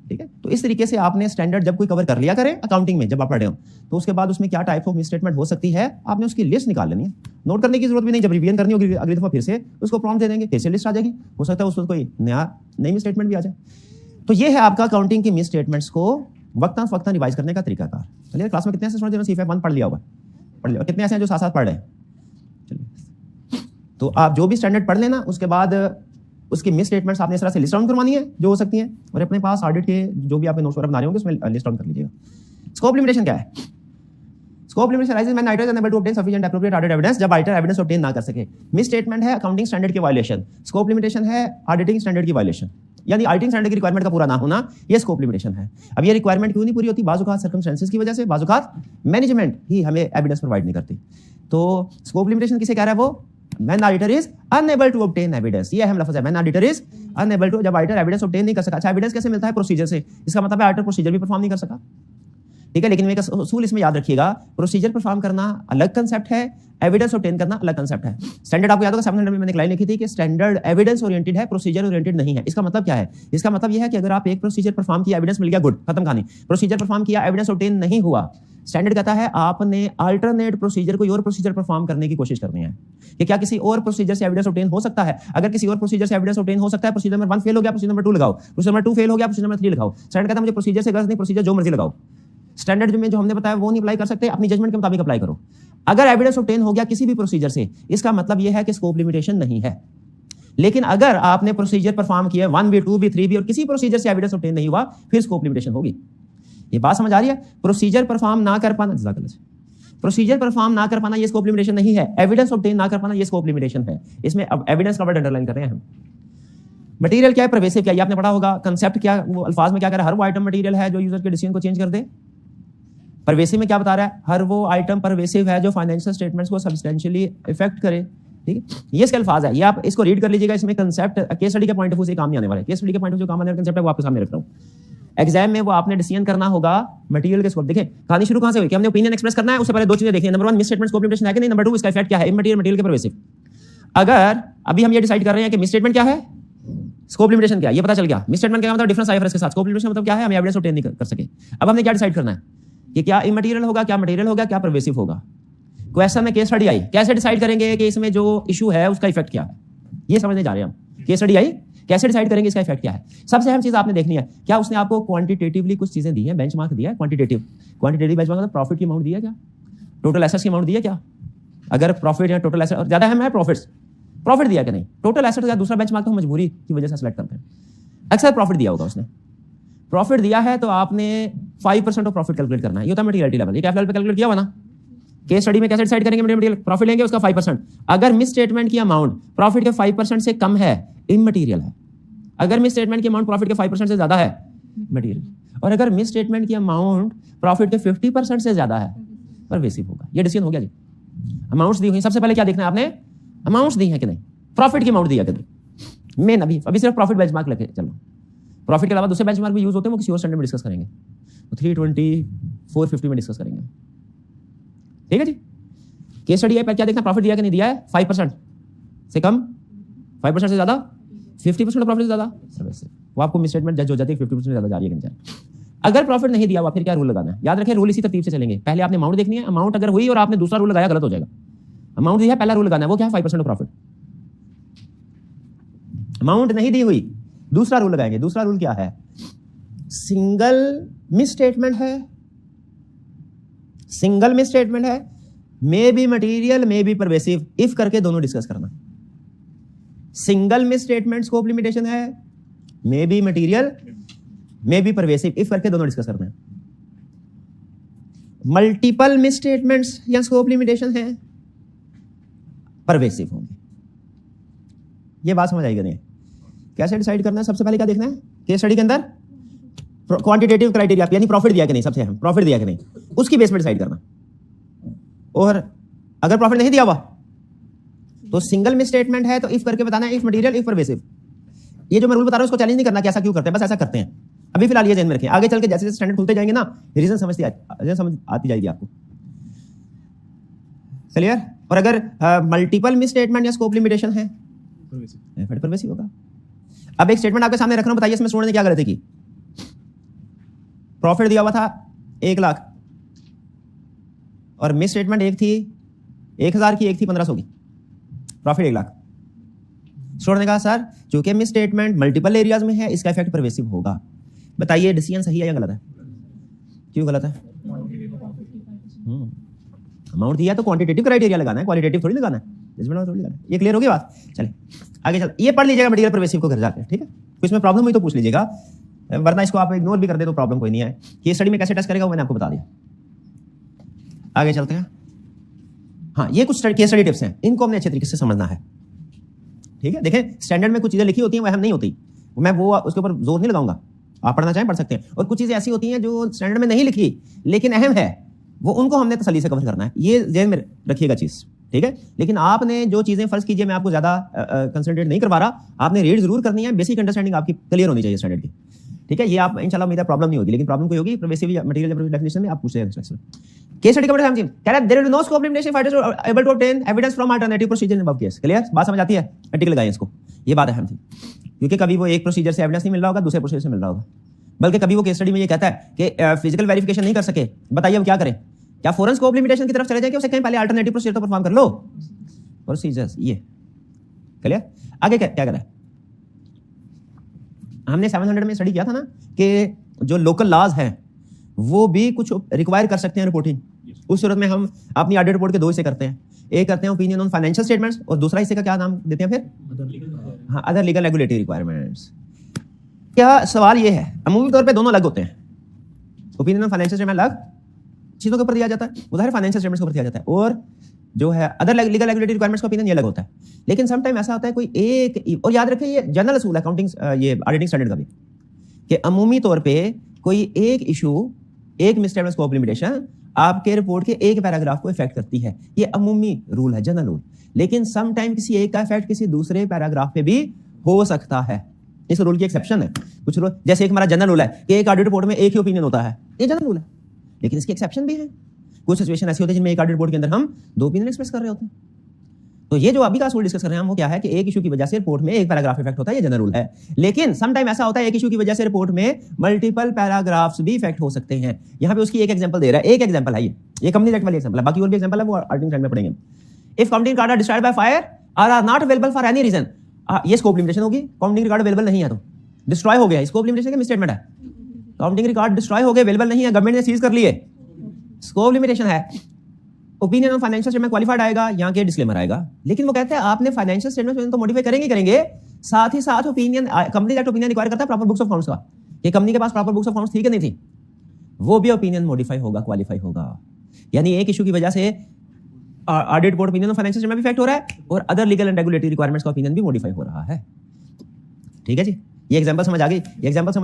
ठीक है। तो इस तरीके से आपने स्टैंडर्ड जब कोई कवर कर लिया करें अकाउंटिंग में, जब आप पढ़े हो, तो उसके बाद उसमें क्या टाइप ऑफ मिसस्टेटमेंट हो सकती है, आपने उसकी लिस्ट निकाल लेनी है, नोट करने की जरूरत भी नहीं। जब रिवीजन करनी होगी अगली दफा फिर से उसको प्रॉम्प्ट दे देंगे, फिर से लिस्ट आ जाएगी, हो सकता है उसको कोई नई मिसस्टेटमेंट भी आ जाए। तो ये है आपका अकाउंटिंग की मिसस्टेटमेंट्स को वक्ता फक्ता रिवाइज करने का तरीकाकार। चलिए, क्लास में कितने ऐसे स्टूडेंट जिन्होंने CFAP 1 पढ़ लिया होगा, और कितने ऐसे हैं जो साथ साथ पढ़ रहे हैं? चलिए, तो आप जो भी स्टैंडर्ड पढ़ लेना, उसके बाद उसकी मिस स्टेटमेंट्स आपने इस तरह से लिस्ट डाउन करवानी है जो हो सकती हैं, और अपने पास ऑडिट के जो भी आपके नोट्स वगैरह बना रहे होंगे उसमें लिस्ट डाउन कर लीजिएगा। स्कोप लिमिटेशन क्या है? Scope limitation arises when auditor is unable to obtain sufficient appropriate audit evidence, जब ऑडिटर एविडेंस ऑब्टेन ना कर सके। मिस स्टेटमेंट है अकाउंटिंग स्टैंडर्ड की वायलेशन, स्कोप लिमिटेशन है ऑडिटिंग स्टैंडर्ड की वायलेशन, यानी ऑडिटिंग स्टैंडर्ड की रिक्वायरमेंट का पूरा ना होना, ये स्कोप लिमिटेशन है। अब ये रिक्वायरमेंट क्यों नहीं पूरी होती? बाजुकात सर्कमस्टेंसेस की वजह से, बाजुकात मैनेजमेंट ही हमें एविडेंस प्रोवाइड नहीं करती। तो स्कोप लिमिटेशन किसे कह रहा है वो? When auditor is unable to obtain evidence, ये अहम लफ्ज है। When auditor is unable to, जब ऑडिटर एविडेंस ऑब्टेन नहीं कर सका। अच्छा, एविडेंस कैसे मिलता है? प्रोसीजर से। इसका मतलब है ऑडिटर प्रोसीजर भी परफॉर्म नहीं कर सका, ठीक है। लेकिन एक असूल इसमें याद रखिएगा, प्रोसीजर परफॉर्म करना अलग कंसेप्ट है, एविडेंस ऑब्टेन करना अलग कंसेप्ट है। स्टैंडर्ड आपको याद होगा 700 में मैंने एक लाइन लिखी थी कि स्टैंडर्ड एविडेंस ओरिएंटेड है, प्रोसीजर ओरिएंटेड नहीं है। इसका मतलब क्या है? इसका मतलब यह है कि अगर आप एक प्रोसीजर परफॉर्म किया, एविडेंस मिल गया, गुड, खत्म कहानी। प्रोसीजर परफॉर्म किया, एविडेंस ऑब्टेन नहीं हुआ, स्टैंडर्ड कहता है आपने अल्टरनेट प्रोसीजर, कोई और प्रोसीजर परफॉर्म करने की कोशिश करनी है कि क्या किसी और प्रोसीजर से एविडेंस ऑब्टेन हो सकता है। अगर किसी और प्रोसीजर से एविडेंस ऑब्टेन हो सकता है, प्रोसीजर नंबर 1 फेल हो गया, प्रोसीजर नंबर 2 लगाओ, प्रोसीजर नंबर 2 फेल हो गया, प्रोसीजर नंबर 3 लगाओ। स्टैंडर्ड कहता है मुझे प्रोसीजर से गर्ज नहीं, प्रोसीजर जो मर्जी लगाओ। स्टैंडर्ड में जो हमने बताया वो नहीं अप्लाई कर सकते, अपनी जजमेंट के मुताबिक अप्लाई करो। अगर एविडेंस ऑब्टेन हो गया किसी भी प्रोसीजर से, इसका मतलब यह है कि स्कोप लिमिटेशन नहीं है। लेकिन अगर आपने प्रोसीजर परफॉर्म किया 1B 2B 3B और किसी प्रोसीजर से एविडेंस ऑब्टेन नहीं हुआ, फिर स्कोप लिमिटेशन होगी। ये बात समझ आ रही है? प्रोसीजर परफॉर्म ना कर पाना, प्रोसीजर परफॉर्म ना कर पाना ये स्कोप लिमिटेशन नहीं है, एविडेंस ऑब्टेन ना कर पाना ये स्कोप लिमिटेशन है। इसमें अब एविडेंस का वर्ड अंडरलाइन कर रहे हैं हम। मटेरियल क्या है, परवेसिव क्या है, ये आपने पढ़ा होगा। कंसेप्ट क्या, वो अल्फाज में क्या कर रहा है? हर वो आइटम मटेरियल है जो यूजर के डिसीजन को चेंज कर दे। परवेसिव में क्या बता रहा है? हर वो आइटम परवेसिव है जो फाइनेंशियल स्टेटमेंट्स को सब्सटेंशियली इफेक्ट करे, ठीक है। ये इसके अल्फाज है, ये आप इसको रीड कर लीजिएगा। इसमें कंसेप्ट केस स्टडी के पॉइंट ऑफ व्यू से काम नहीं आने वाला है। केस स्टडी के पॉइंट ऑफ व्यू काम आने वाला कंसेप्ट है वो आपके सामने रख रहा हूं। एग्जाम में वो आपने डिसीजन करना होगा मटेरियल के स्कोप। देखें कहानी शुरू कहां से हुई कि हमने ओपिनियन एक्सप्रेस करना है, उससे पहले दो चीजें देखनी है। नंबर 1 मिसस्टेटमेंट स्कोप लिमिटेशन है कि नहीं, नंबर 2 इसका इफेक्ट क्या है इमटेरियल मटेरियल के परवेसिव। अगर अभी हम ये डिसाइड कर रहे हैं कि मिसस्टेटमेंट क्या है, स्कोप लिमिटेशन क्या है, ये पता चल गया। मिसस्टेटमेंट क्या मतलब डिफरेंस आईएफआरएस के साथ, स्कोप लिमिटेशन मतलब क्या है, हम एविडेंस ऑब्टेन नहीं कर सके। अब हमने क्या डिसाइड करना है कि क्या इमटेरियल होगा, क्या मटेरियल होगा, क्या परवेसिव होगा। क्वेश्चन में केस स्टडी आई, कैसे डिसाइड करेंगे कि इसमें जो इशू है उसका इफेक्ट क्या है, ये समझने जा रहे हैं हम। केस स्टडी आई, कैसे डिसाइड करेंगे इसका इफेक्ट क्या है। सबसे अहम चीज आपने देखनी है, क्या उसने आपको क्वांटिटेटिवली कुछ चीजें दी हैं, बेंचमार्क दिया है, क्वांटिटेटिव बेंचमार्क मतलब प्रॉफिट की अमाउंट दिया क्या, टोटल एसेट्स की अमाउंट दिया क्या। अगर प्रॉफिट या टोटल एसेट ज्यादा अहम है प्रॉफिट दिया कि नहीं, टोटल एसेट या दूसरा बेंचमार्क तो हम मजबूरी की वजह से सेलेक्ट करते हैं। अक्सर प्रॉफिट दिया होगा उसने, प्रॉफिट दिया है तो आपने 5% ऑफ प्रॉफिट कैलकुलेट करना है। ये होता है मटेरियलिटी लेवल, ये कैप लेवल पे कैलकुलेट किया हुआ ना। केस स्टडी में कैसे डिसाइड करेंगे मटेरियल, प्रॉफिट लेंगे उसका 5%। अगर मिस स्टेटमेंट की अमाउंट प्रॉफिट के 5% से कम है इमटेरियल है, अगर मिस स्टेटमेंट की अमाउंट प्रॉफिट के 5% से ज्यादा है मटेरियल, और अगर मिस स्टेटमेंट की अमाउंट प्रॉफिट के 50% से ज्यादा है परवेसिव होगा। ये डिसीजन हो गया जी। अमाउंट्स दी हुई, सबसे पहले क्या देखना है आपने, अमाउंट्स दी है कि नहीं, प्रॉफिट की अमाउंट दी है कि नहीं। मेन अभी सिर्फ प्रॉफिट बेंचमार्क लेके चलो, प्रॉफिट के अलावा दूसरे बेंचमार्क भी यूज होते हैं, वो किसी और स्टैंडर्ड में डिस्कस करेंगे, तो 320 450 में डिस्कस करेंगे। ठीक है जी। केस स्टडी है, क्या देखना, प्रॉफिट दिया कि नहीं दिया है, 5% से कम, 5% से ज्यादा, 50% प्रॉफिट से ज्यादा, वो आपको मिस स्टेटमेंट जज हो जाती है 50% से ज्यादा जा रही है कि नहीं। अगर प्रॉफिट नहीं दिया हुआ फिर क्या रूल लगाना है, याद रखें रूल इसी तरतीब से चलेंगे। पहले आपने अमाउंट देखनी है, अमाउंट अगर हुई और आपने दूसरा रूल लगाया गलत हो जाएगा। अमाउंट दिया है, पहला रूल लगाना है, वो क्या है 5% ऑफ प्रॉफिट। अमाउंट नहीं दी हुई, दूसरा रूल लगाएंगे। दूसरा रूल क्या है, सिंगल मिस स्टेटमेंट है, सिंगल मिस स्टेटमेंट है, may be material may be pervasive, if करके दोनों डिस्कस करना। Single misstatement scope limitation है, may be material may be pervasive, if करके दोनों डिस्कस करना है। मल्टीपल मिस स्टेटमेंट्स या स्कोप लिमिटेशन है, परवेसिव होंगे। ये बात समझ आएगी नहीं। कैसे डिसाइड करना है, सबसे पहले क्या देखना है केस स्टडी के अंदर, क्वांटिटेटिव क्राइटेरिया, यानी प्रॉफिट दिया कि नहीं, सबसे अहम प्रॉफिट दिया कि नहीं, उसकी बेस पर डिसाइड करना। और अगर प्रॉफिट नहीं दिया हुआ तो सिंगल मिस स्टेटमेंट है तो इफ करके बताना है, इफ मटेरियल इफ परवेसिव। ये जो मैं रूल बता रहा हूं उसको चैलेंज नहीं करना कि ऐसा क्यों करते हैं, बस ऐसा करते हैं। अभी फिलहाल ये ध्यान में रखें, आगे चल के जैसे जैसे स्टैंडर्ड खुलते जाएंगे ना, रीजन समझ आती जाएगी आपको। क्लियर। और अगर मल्टीपल मिस स्टेटमेंट या स्कोप लिमिटेशन है, परवेसिव होगा। अब एक स्टेटमेंट आपके सामने रख रहा हूं, बताइए इसमें स्टूडेंट ने क्या गलती की। प्रॉफिट दिया हुआ था 1 लाख और मिस स्टेटमेंट एक थी 1000 की, एक थी 1500 की, प्रॉफिट 1 लाख। स्टूडेंट ने कहा सर चूंकि मिस स्टेटमेंट मल्टीपल एरियाज में है इसका इफेक्ट परवेसिव होगा। बताइए डिसीजन सही है या गलत है, क्यों गलत है। अमाउंट दिया तो क्वांटिटेटिव क्राइटेरिया लगाना है, क्वालिटेटिव थोड़ी लगाना है, जजमेंट थोड़ी लगाना है। ये क्लियर होगी बात। चले आगे चल, ये पढ़ लीजिएगा मटेरियल परवेसिव को घर जाकर, ठीक है। कुछ में प्रॉब्लम हुई तो पूछ लीजिएगा, वरना इसको आप इग्नोर भी कर दे तो प्रॉब्लम कोई नहीं है। केस स्टडी में कैसे टेस्ट करेगा वो मैंने आपको बता दिया। आगे चलते हैं। हाँ, ये कुछ केस स्टडी टिप्स हैं, इनको हमने अच्छे तरीके से समझना है, ठीक है। देखें स्टैंडर्ड में कुछ चीजें लिखी होती हैं वो अहम नहीं होती, मैं वो उसके ऊपर जोर नहीं लगाऊंगा, आप पढ़ना चाहें पढ़ सकते हैं। और कुछ चीजें ऐसी होती हैं जो स्टैंडर्ड में नहीं लिखी लेकिन अहम है, वो उनको हमने तसल्ली से कवर करना है। ये ध्यान में रखिएगा चीज, ठीक है। लेकिन आपने जो चीजें, फर्ज कीजिए मैं आपको ज्यादा कंसंट्रेट नहीं करवा रहा, आपने रीड जरूर करनी है, बेसिक अंडरस्टैंडिंग आपकी क्लियर होनी चाहिए स्टैंडर्ड की, ठीक है। ये आप इंशाल्लाह मेरा प्रॉब्लम नहीं होगी, लेकिन प्रॉब्लम कोई होगी परवेसिव मटेरियल डेफिनेशन में आप पूछ रहे हैं। केस स्टडी का बड़ा समझिए, कह रहा है there is no scope limitation if it is able to obtain evidence from alternative procedure in above case. Clear, बात समझ आती है। टिक लगाएं इसको, ये बात अहम थी, क्योंकि कभी वो एक प्रोसीजर से एविडेंस नहीं मिल रहा होगा, दूसरे प्रोसीजर से मिल रहा होगा, बल्कि कभी वो केस स्टडी में ये कहता है कि फिजिकल वेरिफिकेशन नहीं कर सके, बताइए अब क्या करें। क्या फॉरेन स्कोप लिमिटेशन की तरफ चले जाए कि उसे कहीं पहले अल्टरनेटिव प्रोसीजर तो परफॉर्म कर लो, प्रोसीजर्स ये। क्लियर। आगे क्या कर रहा है, हमने 700 में स्टडी किया था ना कि जो लोकल लॉज हैं वो भी कुछ रिक्वायर कर सकते हैं रिपोर्टिंग। उस सूरत में हम अपनी ऑडिट रिपोर्ट के 2 हिस्से करते हैं, एक करते हैं ओपिनियन ऑन फाइनेंशियल स्टेटमेंट्स और दूसरा हिस्से का क्या नाम देते हैं फिर, हाँ, अदर लीगल रेगुलेटरी रिक्वायरमेंट्स। क्या सवाल ये है, अमूमी तौर पे दोनों अलग होते हैं, ओपिनियन ऑन फाइनेंशियल स्टेटमेंट अलग चीजों के ऊपर दिया जाता है, उधर फाइनेंशियल स्टेटमेंट्स के ऊपर दिया जाता है, और जो है अदर लीगल रेगुलेटरी रिक्वायरमेंट्स का ओपिनियन ये अलग होता है। लेकिन सम टाइम ऐसा होता है कोई एक, और याद रखिए ये जनरल असूल है अकाउंटिंग, ये ऑडिटिंग स्टैंडर्ड का भी, कि अमूमी तौर पे कोई एक इशू, एक मिसस्टेटमेंट स्कोप लिमिटेशन आपके रिपोर्ट के एक पैराग्राफ को इफेक्ट करती है, ये अमूमी रूल है, जनरल रूल। लेकिन सम टाइम किसी एक का इफेक्ट किसी दूसरे पैराग्राफ पे भी हो सकता है, इस रूल की एक्सेप्शन है। कुछ रूल, जैसे एक हमारा जनरल रूल है कि एक ऑडिट रिपोर्ट में एक ही ओपिनियन होता है, ये जनरल रूल है, लेकिन इसकी एक्सेप्शन भी है। कुछ सिचुएशन ऐसी होती है जिनमें एक ऑडिट रिपोर्ट के अंदर हम दो ओपिनियन एक्सप्रेस कर रहे होते हैं। तो ये जो अभी का रूल डिस्कस कर रहे हैं हम, वो क्या है कि एक इशू की वजह से रिपोर्ट में एक पैराग्राफ इफेक्ट होता है, ये जनरल रूल है। लेकिन सम टाइम ऐसा होता है एक इशू की वजह से रिपोर्ट में मल्टीपल पैराग्राफ्स भी इफेक्ट हो सकते हैं। यहां पे उसकी एक एग्जांपल दे रहा है, एक एग्जांपल है ये कंपनी एक्ट वाली एग्जांपल है, बाकी और भी एग्जांपल है वो आर्टिकल टाइम में पढ़ेंगे। If company card are destroyed by fire are not available for any reason, ये स्कोप लिमिटेशन होगी। कंपनी रिकॉर्ड अवेलेबल नहीं है तो डिस्ट्रॉय हो गया, स्कोप लिमिटेशन का मिसस्टेटमेंट है। कंपनी रिकॉर्ड डिस्ट्रॉय हो गए, अवेलेबल नहीं है, गवर्नमेंट ने सीज कर लिए, स्कोप लिमिटेशन है। Opinion on financial statement qualified आएगा, यहाँ के डिस्क्लेमर आएगा। लेकिन वो कहते हैं आपने फाइनेंशियल स्टेटमेंट तो मॉडिफाई करेंगे, साथ ही साथ opinion, company act opinion require करता है प्रॉपर बुक्स ऑफ अकाउंट्स का, कि कंपनी के पास प्रॉपर बुक्स ऑफ अकाउंट्स थी कि नहीं थी, वो भी ओपिनियन मॉडिफाई होगा, क्वालिफाई होगा। यानी एक इशू की वजह से audit report opinion on financial statement भी इफेक्ट हो रहा है और other legal and regulatory requirements का ओपिनियन भी मॉडिफाई हो रहा है। ठीक है जी, ये एग्जांपल समझ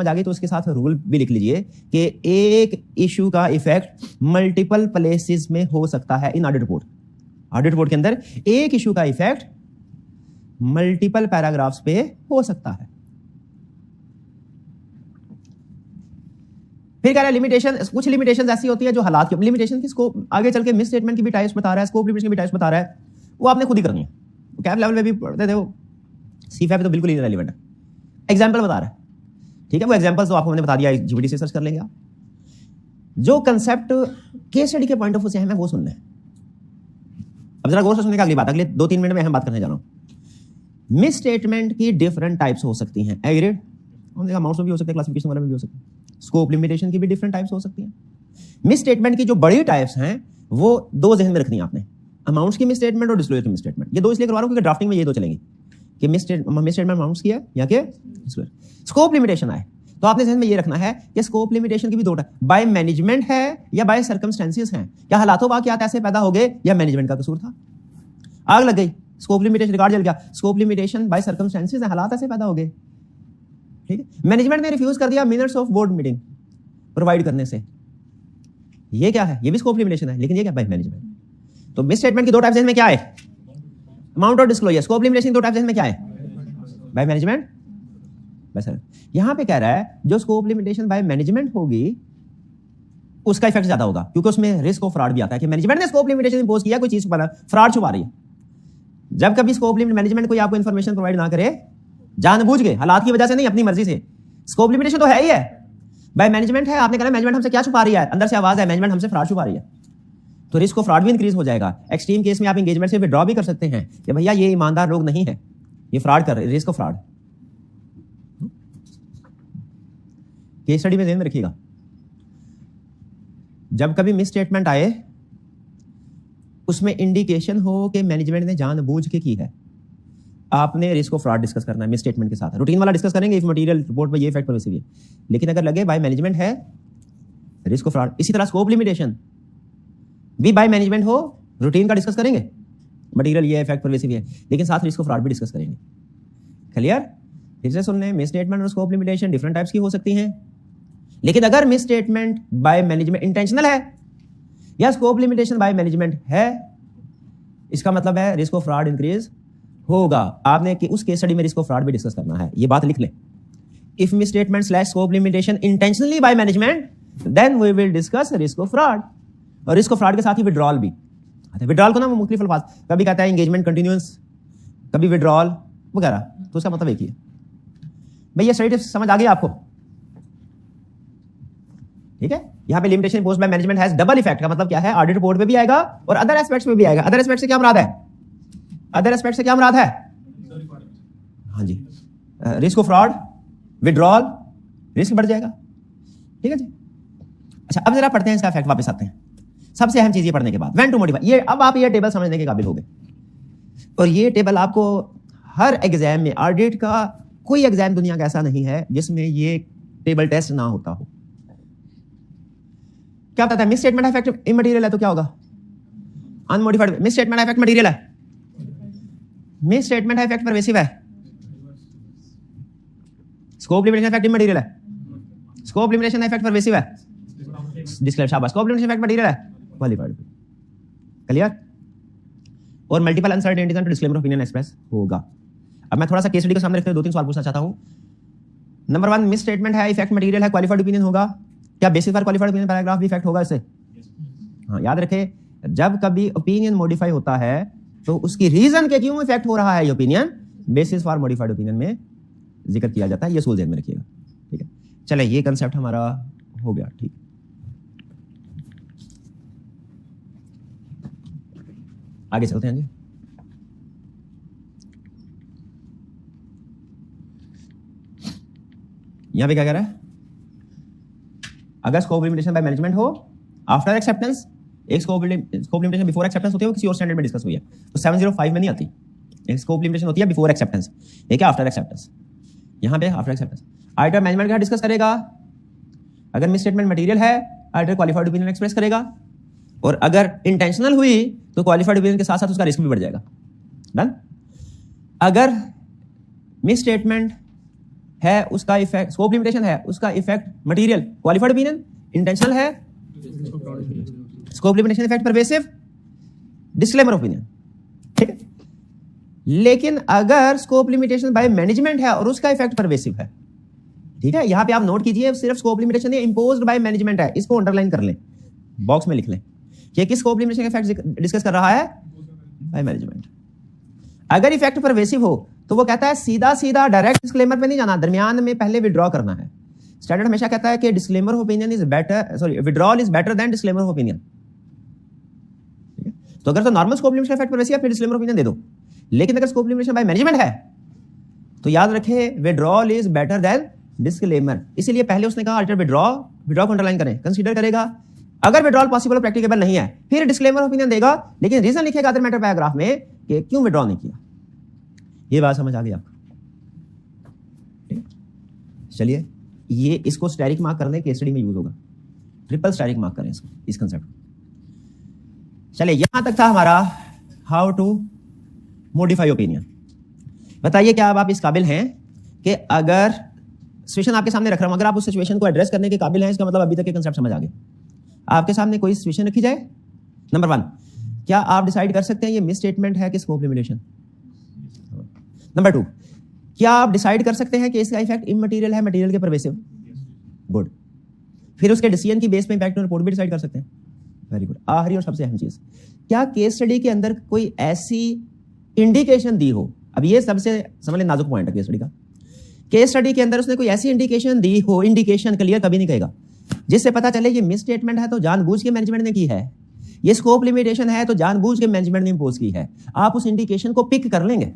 आ गई तो उसके साथ रूल भी लिख लीजिए कि एक इशू का इफेक्ट मल्टीपल प्लेसेस में हो सकता है इन ऑडिट रिपोर्ट के अंदर एक इशू का इफेक्ट मल्टीपल पैराग्राफ्स पे हो सकता है। फिर कह रहा है लिमिटेशन, कुछ लिमिटेशन ऐसी होती है जो हालात की लिमिटेशन की स्कोप आगे चल के मिस स्टेटमेंट की भी टाइप्स बता रहा है, स्कोप लिमिटेशन की भी टाइप्स बता रहा है, वो आपने खुद ही करनी है। कैप लेवल में भी पढ़ते थे, वो सीफैप तो बिल्कुल इररिलेवेंट है। एग्जाम्पल बता रहा है, ठीक है, वो एग्जाम्पल्स तो आपको मैंने बता दिया, जीपीटी से सर्च कर लेंगे आप। जो कंसेप्ट केस स्टडी के पॉइंट ऑफ व्यू से है, मैं वो सुनना है। अब जरा गौर से सुनने का, अगली बात अगले 2-3 मिनट में हम बात करने जा रहा हूं। मिस स्टेटमेंट की डिफरेंट टाइप्स हो सकती हैं, एग्रीड, अमाउंट्स में भी हो सकते हैं, क्लासिफिकेशन वाले में भी हो सकते हैं, स्कोप लिमिटेशन की भी डिफरेंट टाइप्स हो सकती हैं। मिस स्टेटमेंट की जो बड़ी टाइप्स हैं वो दो जहन में रखनी है आपने, अमाउंट्स की मिस स्टेटमेंट और डिस्क्लोजर की मिस स्टेटमेंट। ये दो इसलिए करवा रहा हूं क्योंकि ड्राफ्टिंग में ये दो चलेंगे कि मिस स्टेटमेंट अमाउंट्स की है या कि स्कोप लिमिटेशन आए, तो आपने जहन में ये रखना है कि स्कोप लिमिटेशन की भी दो टाइप, बाय मैनेजमेंट है या बाय सर्कमस्टेंसेस है। क्या हालातों वाकयात ऐसे पैदा हो गए या मैनेजमेंट का कसूर था, आग लग गई, स्कोप लिमिटेशन, रिकॉर्ड जल गया, स्कोप लिमिटेशन बाय सर्कमस्टेंसेस है, हालात ऐसे पैदा हो गए। ठीक है, मैनेजमेंट ने रिफ्यूज कर दिया minutes of board meeting provide करने से, ये क्या है, ये भी स्कोप लिमिटेशन है, लेकिन ये क्या बाय मैनेजमेंट। तो मिस स्टेटमेंट की दो टाइप्स में क्या है, अमाउंट और डिस्क्लोजर। स्कोप लिमिटेशन दो टाइप्स में क्या है, बाय मैनेजमेंट, बस। यहां पे कह रहा है जो स्कोप लिमिटेशन बाय मैनेजमेंट होगी उसका इफेक्ट ज्यादा होगा, क्योंकि उसमें रिस्क ऑफ फ्रॉड भी आता है कि मैनेजमेंट ने स्कोप लिमिटेशन इंपोज किया, कोई चीज पर फ्रॉड छुपा रही है। जब कभी स्कोप लिमिट मैनेजमेंट कोई आपको इंफॉर्मेशन प्रोवाइड ना करे जानबूझ के, हालात की वजह से नहीं, अपनी मर्जी से, स्कोप लिमिटेशन तो है ही है, बाय मैनेजमेंट है, आपने कहा मैनेजमेंट हमसे क्या छुपा रही है, अंदर से आवाज है मैनेजमेंट हमसे फ्रॉड छुपा रही है, तो रिस्क ऑफ फ्रॉड भी इंक्रीज हो जाएगा। एक्सट्रीम केस में आप एंगेजमेंट से विड्रॉ भी कर सकते हैं कि भैया ये ईमानदार लोग नहीं है, ये फ्रॉड कर रहे, risk of fraud. Case study में ध्यान में रखिएगा, जब कभी मिस स्टेटमेंट आए उसमें इंडिकेशन हो कि मैनेजमेंट ने जानबूझ के की है, आपने रिस्क ऑफ फ्रॉड डिस्कस करना है मिस स्टेटमेंट के साथ। रूटीन वाला डिस्कस करेंगे इफ मटेरियल रिपोर्ट में ये इफेक्ट परमिसिव है, लेकिन अगर लगे बाय मैनेजमेंट है, रिस्क ऑफ फ्रॉड। इसी तरह स्कोप लिमिटेशन भी बाय मैनेजमेंट हो, रूटीन का डिस्कस करेंगे, मटेरियल ये इफेक्ट परमिसिव है, लेकिन साथ रिस्क ऑफ फ्रॉड भी डिस्कस करेंगे। क्लियर, फिर से सुन लें, मिस स्टेटमेंट और स्कोप लिमिटेशन डिफरेंट टाइप्स की हो सकती हैं, लेकिन अगर miss statement by management intentional है या स्कोप लिमिटेशन बाय मैनेजमेंट है, इसका मतलब है रिस्क ऑफ फ्रॉड इंक्रीज होगा। आपने कि उस केस स्टडी में रिस्क ऑफ फ्रॉड भी डिस्कस करना है, ये बात लिख लें। If misstatement slash scope limitation intentionally by management, then we will discuss risk of fraud. और रिस्क ऑफ फ्रॉड के साथ ही विड्रॉल भी, विड्रॉल को ना मुख्तलिफ अल्फाज, कभी कहता है एंगेजमेंट कंटिन्यूअस, कभी विड्रॉल वगैरह, तो उसका मतलब एक ही है। भैया स्टडी समझ आ गई आपको, ठीक है। यहां पे limitation imposed by management has double effect का मतलब क्या है, ऑडिट रिपोर्ट में भी आएगा और अदर एस्पेक्ट्स में भी आएगा। अदर एस्पेक्ट से क्या मुराद है, अदर एस्पेक्ट से क्या मुराद है, हाँ जी, risk of fraud, withdrawal, risk बढ़ जाएगा, ठीक है जी। अच्छा, अब जरा पढ़ते हैं इसका इफेक्ट, वापस आते हैं। सबसे अहम चीज ये पढ़ने के बाद, व्हेन टू मॉडिफाई, ये अब आप ये टेबल समझने के काबिल हो गए, और ये टेबल आपको हर एग्जाम में, ऑडिट का कोई एग्जाम दुनिया का ऐसा नहीं है जिसमें ये टेबल टेस्ट ना होता हो। क्या बताता है, मिस स्टेटमेंट इफेक्ट इमटेरियल है तो क्या होगा, unmodified. Miss statement effect material है, मिस स्टेटमेंट इफेक्ट परवेसिव है, स्कोप लिमिटेशन इफेक्ट इमटेरियल है, स्कोप लिमिटेशन इफेक्ट परवेसिव है, डिस्क्लेमर, शाबाश, स्कोप लिमिटेशन इफेक्ट मटेरियल है, क्वालिफाइड। क्लियर, और multiple uncertainties and disclaimer opinion express होगा। अब मैं थोड़ा सा केस स्टडी को सामने रखते हुए 2-3 सवाल पूछना चाहता हूं नंबर 1 मिस स्टेटमेंट है, इफेक्ट मटेरियल है, क्वालिफाइड ओपिनियन होगा। क्या basis for qualified opinion paragraph भी इफेक्ट होगा इससे? हाँ, याद रखे जब कभी ओपिनियन मॉडिफाई होता है तो उसकी रीजन के क्यों इफेक्ट हो रहा है ये opinion basis for modified opinion में जिक्र किया जाता है। ये सोच ध्यान में रखिएगा, ठीक है। चले, ये कंसेप्ट हमारा हो गया, ठीक। आगे चलते हैं जी। यहां पे क्या कह रहा है? अगर स्कोप लिमिटेशन बाय मैनेजमेंट हो आफ्टर एक्सेप्टेंस, एक स्कोप लिमिटेशन बिफोर एक्सेप्टेंस होती है, वो किसी और स्टैंडर्ड में डिस्कस हुई है, तो 705 में नहीं आती। एक स्कोप लिमिटेशन होती है बिफोर एक्सेप्टेंस, एक है आफ्टर एक्सेप्टेंस। यहां पे आफ्टर एक्सेप्टेंस आइटर मैनेजमेंट का डिस्कस करेगा। अगर मिस स्टेटमेंट मटेरियल है, आइटर क्वालिफाइड ओपिनियन एक्सप्रेस करेगा, और अगर इंटेंशनल हुई तो क्वालिफाइड ओपिनियन के साथ साथ उसका रिस्क भी बढ़ जाएगा। डन। अगर मिस स्टेटमेंट है, उसका इफेक्ट स्कोप लिमिटेशन है, उसका effect material qualified opinion, intentional है scope limitation effect pervasive, disclaimer opinion, ठीक है। लेकिन अगर स्कोप लिमिटेशन बाय मैनेजमेंट है और उसका इफेक्ट परवेसिव है, ठीक है, यहां पे आप नोट कीजिए सिर्फ scope limitation imposed by management है, इसको अंडरलाइन कर लें, बॉक्स में लिख लें कि किस स्कोप लिमिटेशन का इफेक्ट डिस्कस कर रहा है, बाय मैनेजमेंट। अगर इफेक्ट परवेसिव हो तो वो कहता है सीधा सीधा डायरेक्ट डिस्क्लेमर पे नहीं जाना, दरमियान में पहले विड्रॉ करना है। स्टैंडर्ड हमेशा कहता है कि disclaimer of opinion is better, sorry withdrawal is better than disclaimer of opinion. तो अगर तो normal scope limitation effect pervasive है, फिर डिस्क्लेमर ऑफ ओपिनियन दे दो। लेकिन अगर स्कोप लिमिटेशन बाय मैनेजमेंट है तो याद रखे withdrawal is better than disclaimer. इसीलिए पहले उसने कहा अल्टर विड्रॉ को अंडरलाइन करें, कंसीडर करेगा। अगर विड्रॉल पॉसिबल और प्रैक्टिकेबल नहीं है फिर डिस्क्लेमर ओपिनियन देगा, लेकिन रीजन लिखेगा अदर मैटर पैराग्राफ में कि क्यों विड्रॉ नहीं किया। ये बात समझ आ गई आपको? चलिए, ये इसको स्टैटिक मार्क करने के स्टडी में यूज होगा, ट्रिपल स्टैटिक मार्क करें इसको, इस कंसेप्ट को। चलिए, यहां तक था हमारा हाउ टू मॉडिफाई ओपिनियन। बताइए क्या अब आप इस काबिल हैं कि अगर सिचुएशन आपके सामने रख रहा हूं, अगर आप उस सिचुएशन को एड्रेस करने के काबिल हैं, इसका मतलब अभी तक के कंसेप्ट समझ आ गए। आपके सामने कोई सिचुएशन रखी जाए, नंबर 1, क्या आप डिसाइड कर सकते हैं ये मिस स्टेटमेंट है कि स्कोप लिमिटेशन? नंबर 2, क्या आप डिसाइड कर सकते हैं कि इसका इफेक्ट इमटेरियल है, मटेरियल के परवेसिव? गुड। फिर उसके डिसीजन की बेस पे इंपैक्ट ऑन रिपोर्ट भी डिसाइड कर सकते हैं। Very good. आखिरी और सबसे अहम चीज, क्या केस स्टडी के अंदर कोई ऐसी इंडिकेशन दी हो, अब ये सबसे समझ लें नाजुक पॉइंट है केस स्टडी का, केस स्टडी के अंदर उसने कोई ऐसी इंडिकेशन दी हो, इंडिकेशन क्लियर कभी नहीं कहेगा, जिससे पता चले ये मिस स्टेटमेंट है तो जानबूझ के मैनेजमेंट ने की है, ये स्कोप लिमिटेशन है तो जानबूझ के मैनेजमेंट ने इंपोज की है। आप उस इंडिकेशन को पिक कर लेंगे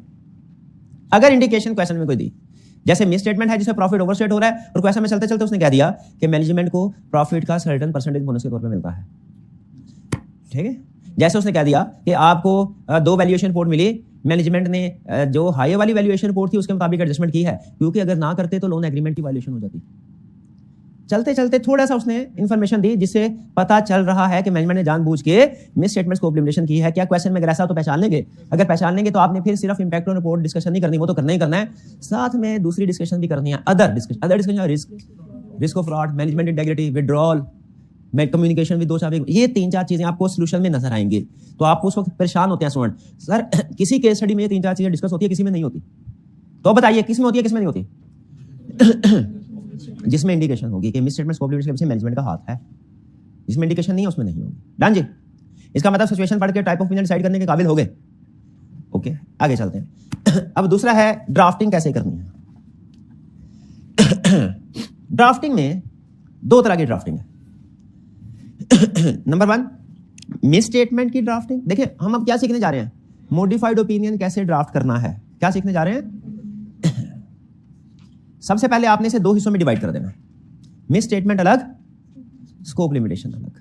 अगर इंडिकेशन क्वेश्चन में कोई दी। जैसे मिस स्टेटमेंट है जिसमें प्रॉफिट ओवरस्टेट हो रहा है और क्वेश्चन में चलते चलते उसने कह दिया कि मैनेजमेंट को प्रॉफिट का सर्टेन परसेंटेज बोनस के तौर पे मिलता है, ठीक है। जैसे उसने कह दिया कि आपको 2 वैल्यूएशन रिपोर्ट मिली, मैनेजमेंट ने जो हाई वाली वैल्यूएशन रिपोर्ट थी उसके मुताबिक एडजस्टमेंट की है, क्योंकि अगर ना करते तो लोन एग्रीमेंट की वायलेशन हो जाती। चलते चलते थोड़ा सा उसने इन्फॉर्मेशन दी जिससे पता चल रहा है कि मैनेजमेंट ने जानबूझ के मिस स्टेटमेंट स्कोप लिमिटेशन की है। क्या क्वेश्चन में अगर ऐसा तो पहचान लेंगे, अगर पहचान लेंगे तो आपने फिर सिर्फ इंपैक्ट ऑन रिपोर्ट डिस्कशन नहीं करनी, वो तो करना ही करना है, साथ में दूसरी डिस्कशन भी करनी है, other discussion, risk of fraud, management integrity, withdrawal, communication with दोस्त, ये 3-4 चीजें आपको सोल्यूशन में नजर आएंगी। तो आप उस वक्त परेशान होते हैं स्टूडेंट, सर किसी केस स्टडी में ये 3-4 चीजें डिस्कस होती है, किसी में नहीं होती। तो बताइए किस में होती है, किस में नहीं होती? जिसमें इंडिकेशन होगी कि मिस स्टेटमेंट स्कोप लिमिटेशन के पीछे मैनेजमेंट का हाथ है, जिसमें इंडिकेशन नहीं है उसमें नहीं होगी। डन जी। इसका मतलब सिचुएशन पढ़ के टाइप ऑफ ओपिनियन डिसाइड करने के काबिल हो गए। ओके, आगे चलते हैं। अब दूसरा है ड्राफ्टिंग कैसे करनी है। ड्राफ्टिंग में 2 तरह की ड्राफ्टिंग है। नंबर 1, मिस स्टेटमेंट की ड्राफ्टिंग। देखिए हम अब क्या सीखने जा रहे हैं, मॉडिफाइड ओपिनियन कैसे ड्राफ्ट करना है, क्या सीखने जा रहे हैं। सबसे पहले आपने इसे 2 हिस्सों में डिवाइड कर देना, मिस स्टेटमेंट अलग, स्कोप लिमिटेशन अलग।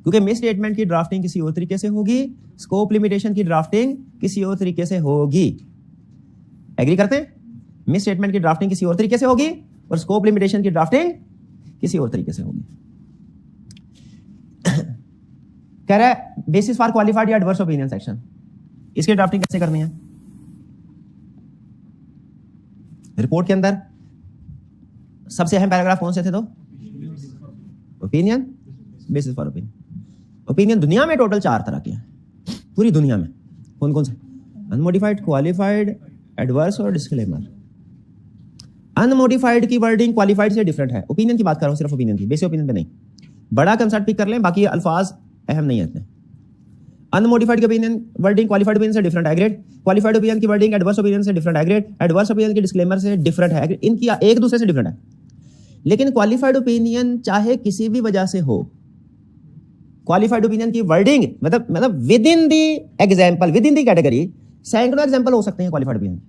क्योंकि मिस स्टेटमेंट की ड्राफ्टिंग किसी और तरीके से होगी, स्कोप लिमिटेशन की ड्राफ्टिंग किसी और तरीके से होगी। एग्री करते हैं? मिस स्टेटमेंट की ड्राफ्टिंग किसी और तरीके से होगी और स्कोप लिमिटेशन की ड्राफ्टिंग किसी और तरीके से होगी। कह रहा है बेसिस फॉर क्वालिफाइड या एडवर्स ओपिनियन सेक्शन, इसकी ड्राफ्टिंग कैसे करनी है। रिपोर्ट के अंदर सबसे अहम पैराग्राफ कौन से थे? तो opinion, basis for opinion. Opinion दुनिया में टोटल 4 तरह के हैं, पूरी दुनिया में। कौन कौन से? अनमोडिफाइड, क्वालिफाइड, एडवर्स और डिस्क्लेमर। अनमोडिफाइड की वर्डिंग क्वालिफाइड से डिफरेंट है। ओपिनियन की बात कर रहा हूं, सिर्फ ओपिनियन की, बेसिक ओपिनियन पे नहीं। बड़ा कंसेप्ट पिक कर लें, बाकी अल्फाज अहम नहीं है इतने। अनमोडिफाइड की ओपिनियन वर्डिंग क्वालिफाइड ओपिनियन से डिफरेंट है ग्रेड, क्वालिफाइड ओपिनियन की वर्डिंग एडवर्स ओपिनियन से डिफरेंट है ग्रेड, एडवर्स ओपिनियन की डिस्क्लेमर से डिफरेंट है, इनकी एक दूसरे से डिफरेंट है। लेकिन क्वालिफाइड ओपिनियन चाहे किसी भी वजह से हो, क्वालिफाइड ओपिनियन की वर्डिंग मतलब with in the example, with in the category सैकड़ों एग्जाम्पल हो सकते हैं क्वालिफाइड ओपिनियन,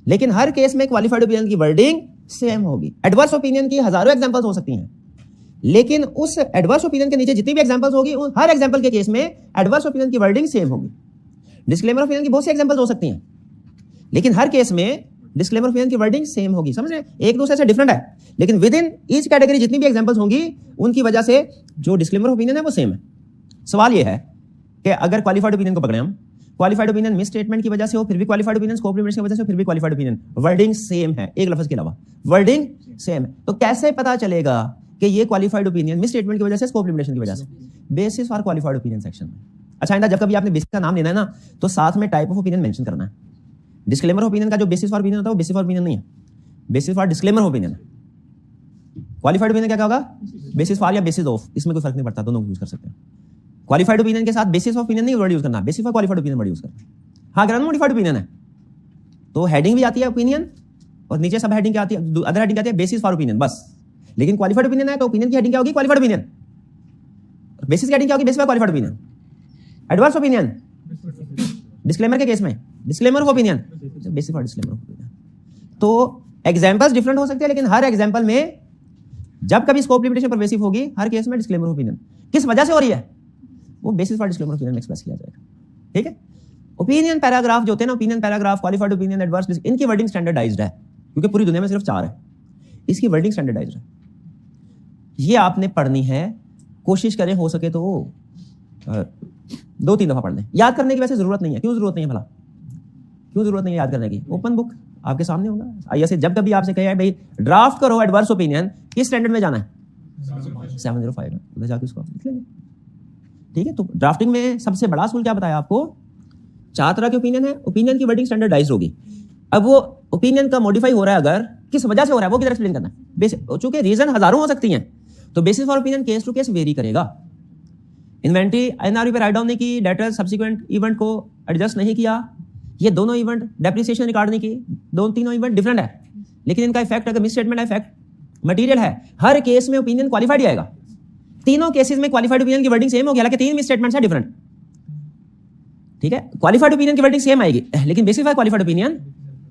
लेकिन हर केस में क्वालिफाइड ओपिनियन की वर्डिंग सेम होगी। एडवर्स ओपिनियन की हजारों एग्जाम्पल्स हो सकती हैं, लेकिन उस एडवर्स ओपिनियन के नीचे जितनी भी एग्जाम्पल्स होगी, हर एग्जाम्पल के केस में एडवर्स ओपिनियन की वर्डिंग सेम होगी। डिस्क्लेमर ओपिनियन की बहुत सी एग्जाम्पल्स हो सकती हैं, लेकिन हर केस में डिस्क्लेमर ओपिनियन की वर्डिंग सेम होगी। समझ रहे हैं, एक दूसरे से डिफरेंट है, लेकिन विद इन ईच कैटेगरी जितनी भी एग्जाम्पल्स होंगी, उनकी वजह से जो डिस्क्लेमर ओपिनियन है वो सेम है। सवाल ये है कि अगर क्वालिफाइड ओपिनियन को पकड़े हम, क्वालिफाइड ओपिनियन मिस स्टेटमेंट की वजह से हो फिर भी क्वालिफाइड ओपिनियन, स्कोप लिमिटेशन की वजह से फिर भी क्वालिफाइड ओपिनियन, वर्डिंग सेम है, एक लफ्ज के अलावा वर्डिंग सेम है, तो कैसे पता चलेगा कि ये क्वालिफाइड ओपिनियन मिस स्टेटमेंट की वजह से, स्कोप लिमिटेशन की वजह से? Basis for qualified opinion section में। अच्छा आइंदा जब कभी आपने बेसिस का नाम लेना है ना, तो साथ में टाइप ऑफ ओपिनियन मेंशन करना है। डिस्क्लेमर ओपिनियन का जो बेसिस फॉर ओपिनियन होता है वो बेसिस फॉर ओपिनियन नहीं है, बेसिस फॉर डिस्क्लेमर ओपिनियन है। क्वालिफाइड ओपिनियन क्या होगा? बेसिस फॉर या बेसिस ऑफ, इसमें कोई फर्क नहीं पड़ता, दोनों यूज कर सकते हैं। क्वालिफाइड ओपिनियन के साथ बेसिस ऑफ ओपिनियन नहीं वर्ड यूज करना, basis for qualified opinion word use करना। हाँ, अगर अनमोडिफाइड ओपिनियन है तो हेडिंग भी आती है ओपिनियन, और नीचे सब हेडिंग क्या आती है, अदर हेडिंग आती है बेसिस फॉर ओपिनियन बस। लेकिन क्वालिफाइड ओपिनियन है तो ओपिनियन की हेडिंग क्या होगी? Qualified opinion. बेसिस की हेडिंग क्या होगी? Basis for qualified opinion. Adverse opinion disclaimer के केस में disclaimer of opinion, basis for disclaimer of opinion. तो एग्जांपल्स डिफरेंट हो सकते हैं, लेकिन हर एग्जांपल में जब कभी स्कोप लिमिटेशन परवेसिव होगी, हर केस में डिस्क्लेमर ऑफ ओपिनियन किस वजह से हो रही है, वो basis for disclaimer of opinion express किया जाएगा। ठीक है, ओपिनियन पैराग्राफ जो होते हैं ना, opinion paragraph, qualified opinion, adverse, इनकी वर्डिंग स्टैंडर्डाइज्ड है, क्योंकि पूरी दुनिया में सिर्फ 4 है, इसकी वर्डिंग स्टैंडर्डाइज्ड है। ये आपने पढ़नी है, कोशिश करें हो सके तो 2-3 दफा पढ़ लें। याद करने की वैसे जरूरत नहीं है, क्यों जरूरत नहीं है भला, क्यों जरूरत नहीं है याद करने की? ओपन बुक आपके सामने होगा। आइए से जब कभी आपसे कहे भाई ड्राफ्ट करो एडवर्स ओपिनियन, किस स्टैंडर्ड में जाना है? 705 में, उधर जाके उसको लिख लेंगे। ठीक है, तो ड्राफ्टिंग में सबसे बड़ा असूल क्या बताया आपको? 4 तरह के ओपिनियन है, ओपिनियन की वर्डिंग स्टैंडर्डाइज्ड होगी। अब वो ओपिनियन का मॉडिफाई हो रहा है, अगर किस वजह से हो रहा है वो किधर एक्सप्लेन करना है। चूंकि रीजन हजारों हो सकती हैं, तो basis for opinion case to case vary करेगा। इन्वेंट्री एनआरवी पे राइट डाउन नहीं की, डेटर सब्सिक्वेंट इवेंट को एडजस्ट नहीं किया, ये दोनों इवेंट डेप्रिसिएशन रिकॉर्ड नहीं की, तीनों इवेंट डिफरेंट है, लेकिन इनका इफेक्ट अगर मिस स्टेटमेंट इफेक्ट मटेरियल है, हर केस में ओपिनियन क्वालिफाइड आएगा। तीनों केसेस में क्वालिफाइड ओपिनियन की वर्डिंग सेम होगी, हालांकि 3 मिस स्टेटमेंट्स है डिफरेंट। ठीक है, क्वालिफाइड ओपिनियन की वर्डिंग सेम आएगी, लेकिन basis for qualified opinion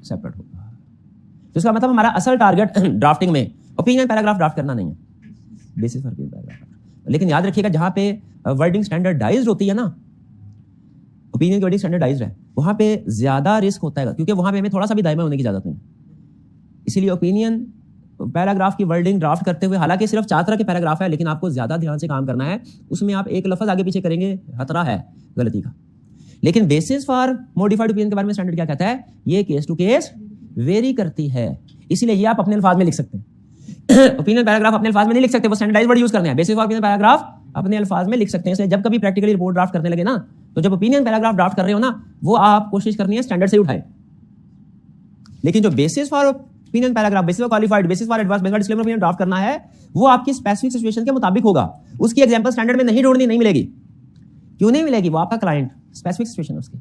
separate होगा। तो इसका मतलब हमारा असल टारगेट ड्राफ्टिंग में ओपिनियन पैराग्राफ ड्राफ्ट करना नहीं है, बेसिस फॉर ओपिनियन पैराग्राफ। लेकिन याद रखिएगा, जहां पे वर्डिंग स्टैंडर्डाइज्ड होती है ना, ओपिनियन की वर्डिंग स्टैंडर्डाइज्ड है, वहां पे ज्यादा रिस्क होता है, क्योंकि वहां पे हमें थोड़ा सा भी दायमा होने की इजाजत नहीं। इसीलिए ओपिनियन पैराग्राफ की वर्डिंग ड्राफ्ट करते हुए, हालांकि सिर्फ 4 तरह के पैराग्राफ है, लेकिन आपको ज्यादा ध्यान से काम करना है। उसमें आप एक लफ्ज आगे पीछे करेंगे, खतरा है गलती का। लेकिन बेसिस फॉर मॉडिफाइड ओपिनियन के बारे में स्टैंडर्ड क्या कहता है? ये केस टू केस वेरी करती है, इसीलिए ये आप अपने अल्फाज में लिख सकते हैं। ओपिनियन पैराग्राफ अपने अल्फाज में नहीं लिख सकते, वो स्टैंडर्डाइज्ड वर्ड यूज करने हैं। बेसिस फॉर ओपिनियन पैराग्राफ अपने अल्फाज में लिख सकते हैं। इसलिए जब कभी प्रैक्टिकली रिपोर्ट ड्राफ्ट करने लगे ना, तो जब ओपिनियन पैराग्राफ ड्राफ्ट कर रहे हो ना, वो आप कोशिश करनी है स्टैंडर्ड से उठाए। लेकिन जो basis for opinion paragraph, basis for qualified, basis for advance, basis for disclaimer opinion draft करना है, वो आपकी स्पेसिफिक सिचुएशन के मुताबिक होगा। उसकी एग्जांपल स्टैंडर्ड में नहीं ढूंढनी, नहीं मिलेगी। क्यों नहीं मिलेगी? वो आपका क्लाइंट, स्पेसिफिक सिचुएशन उसकी।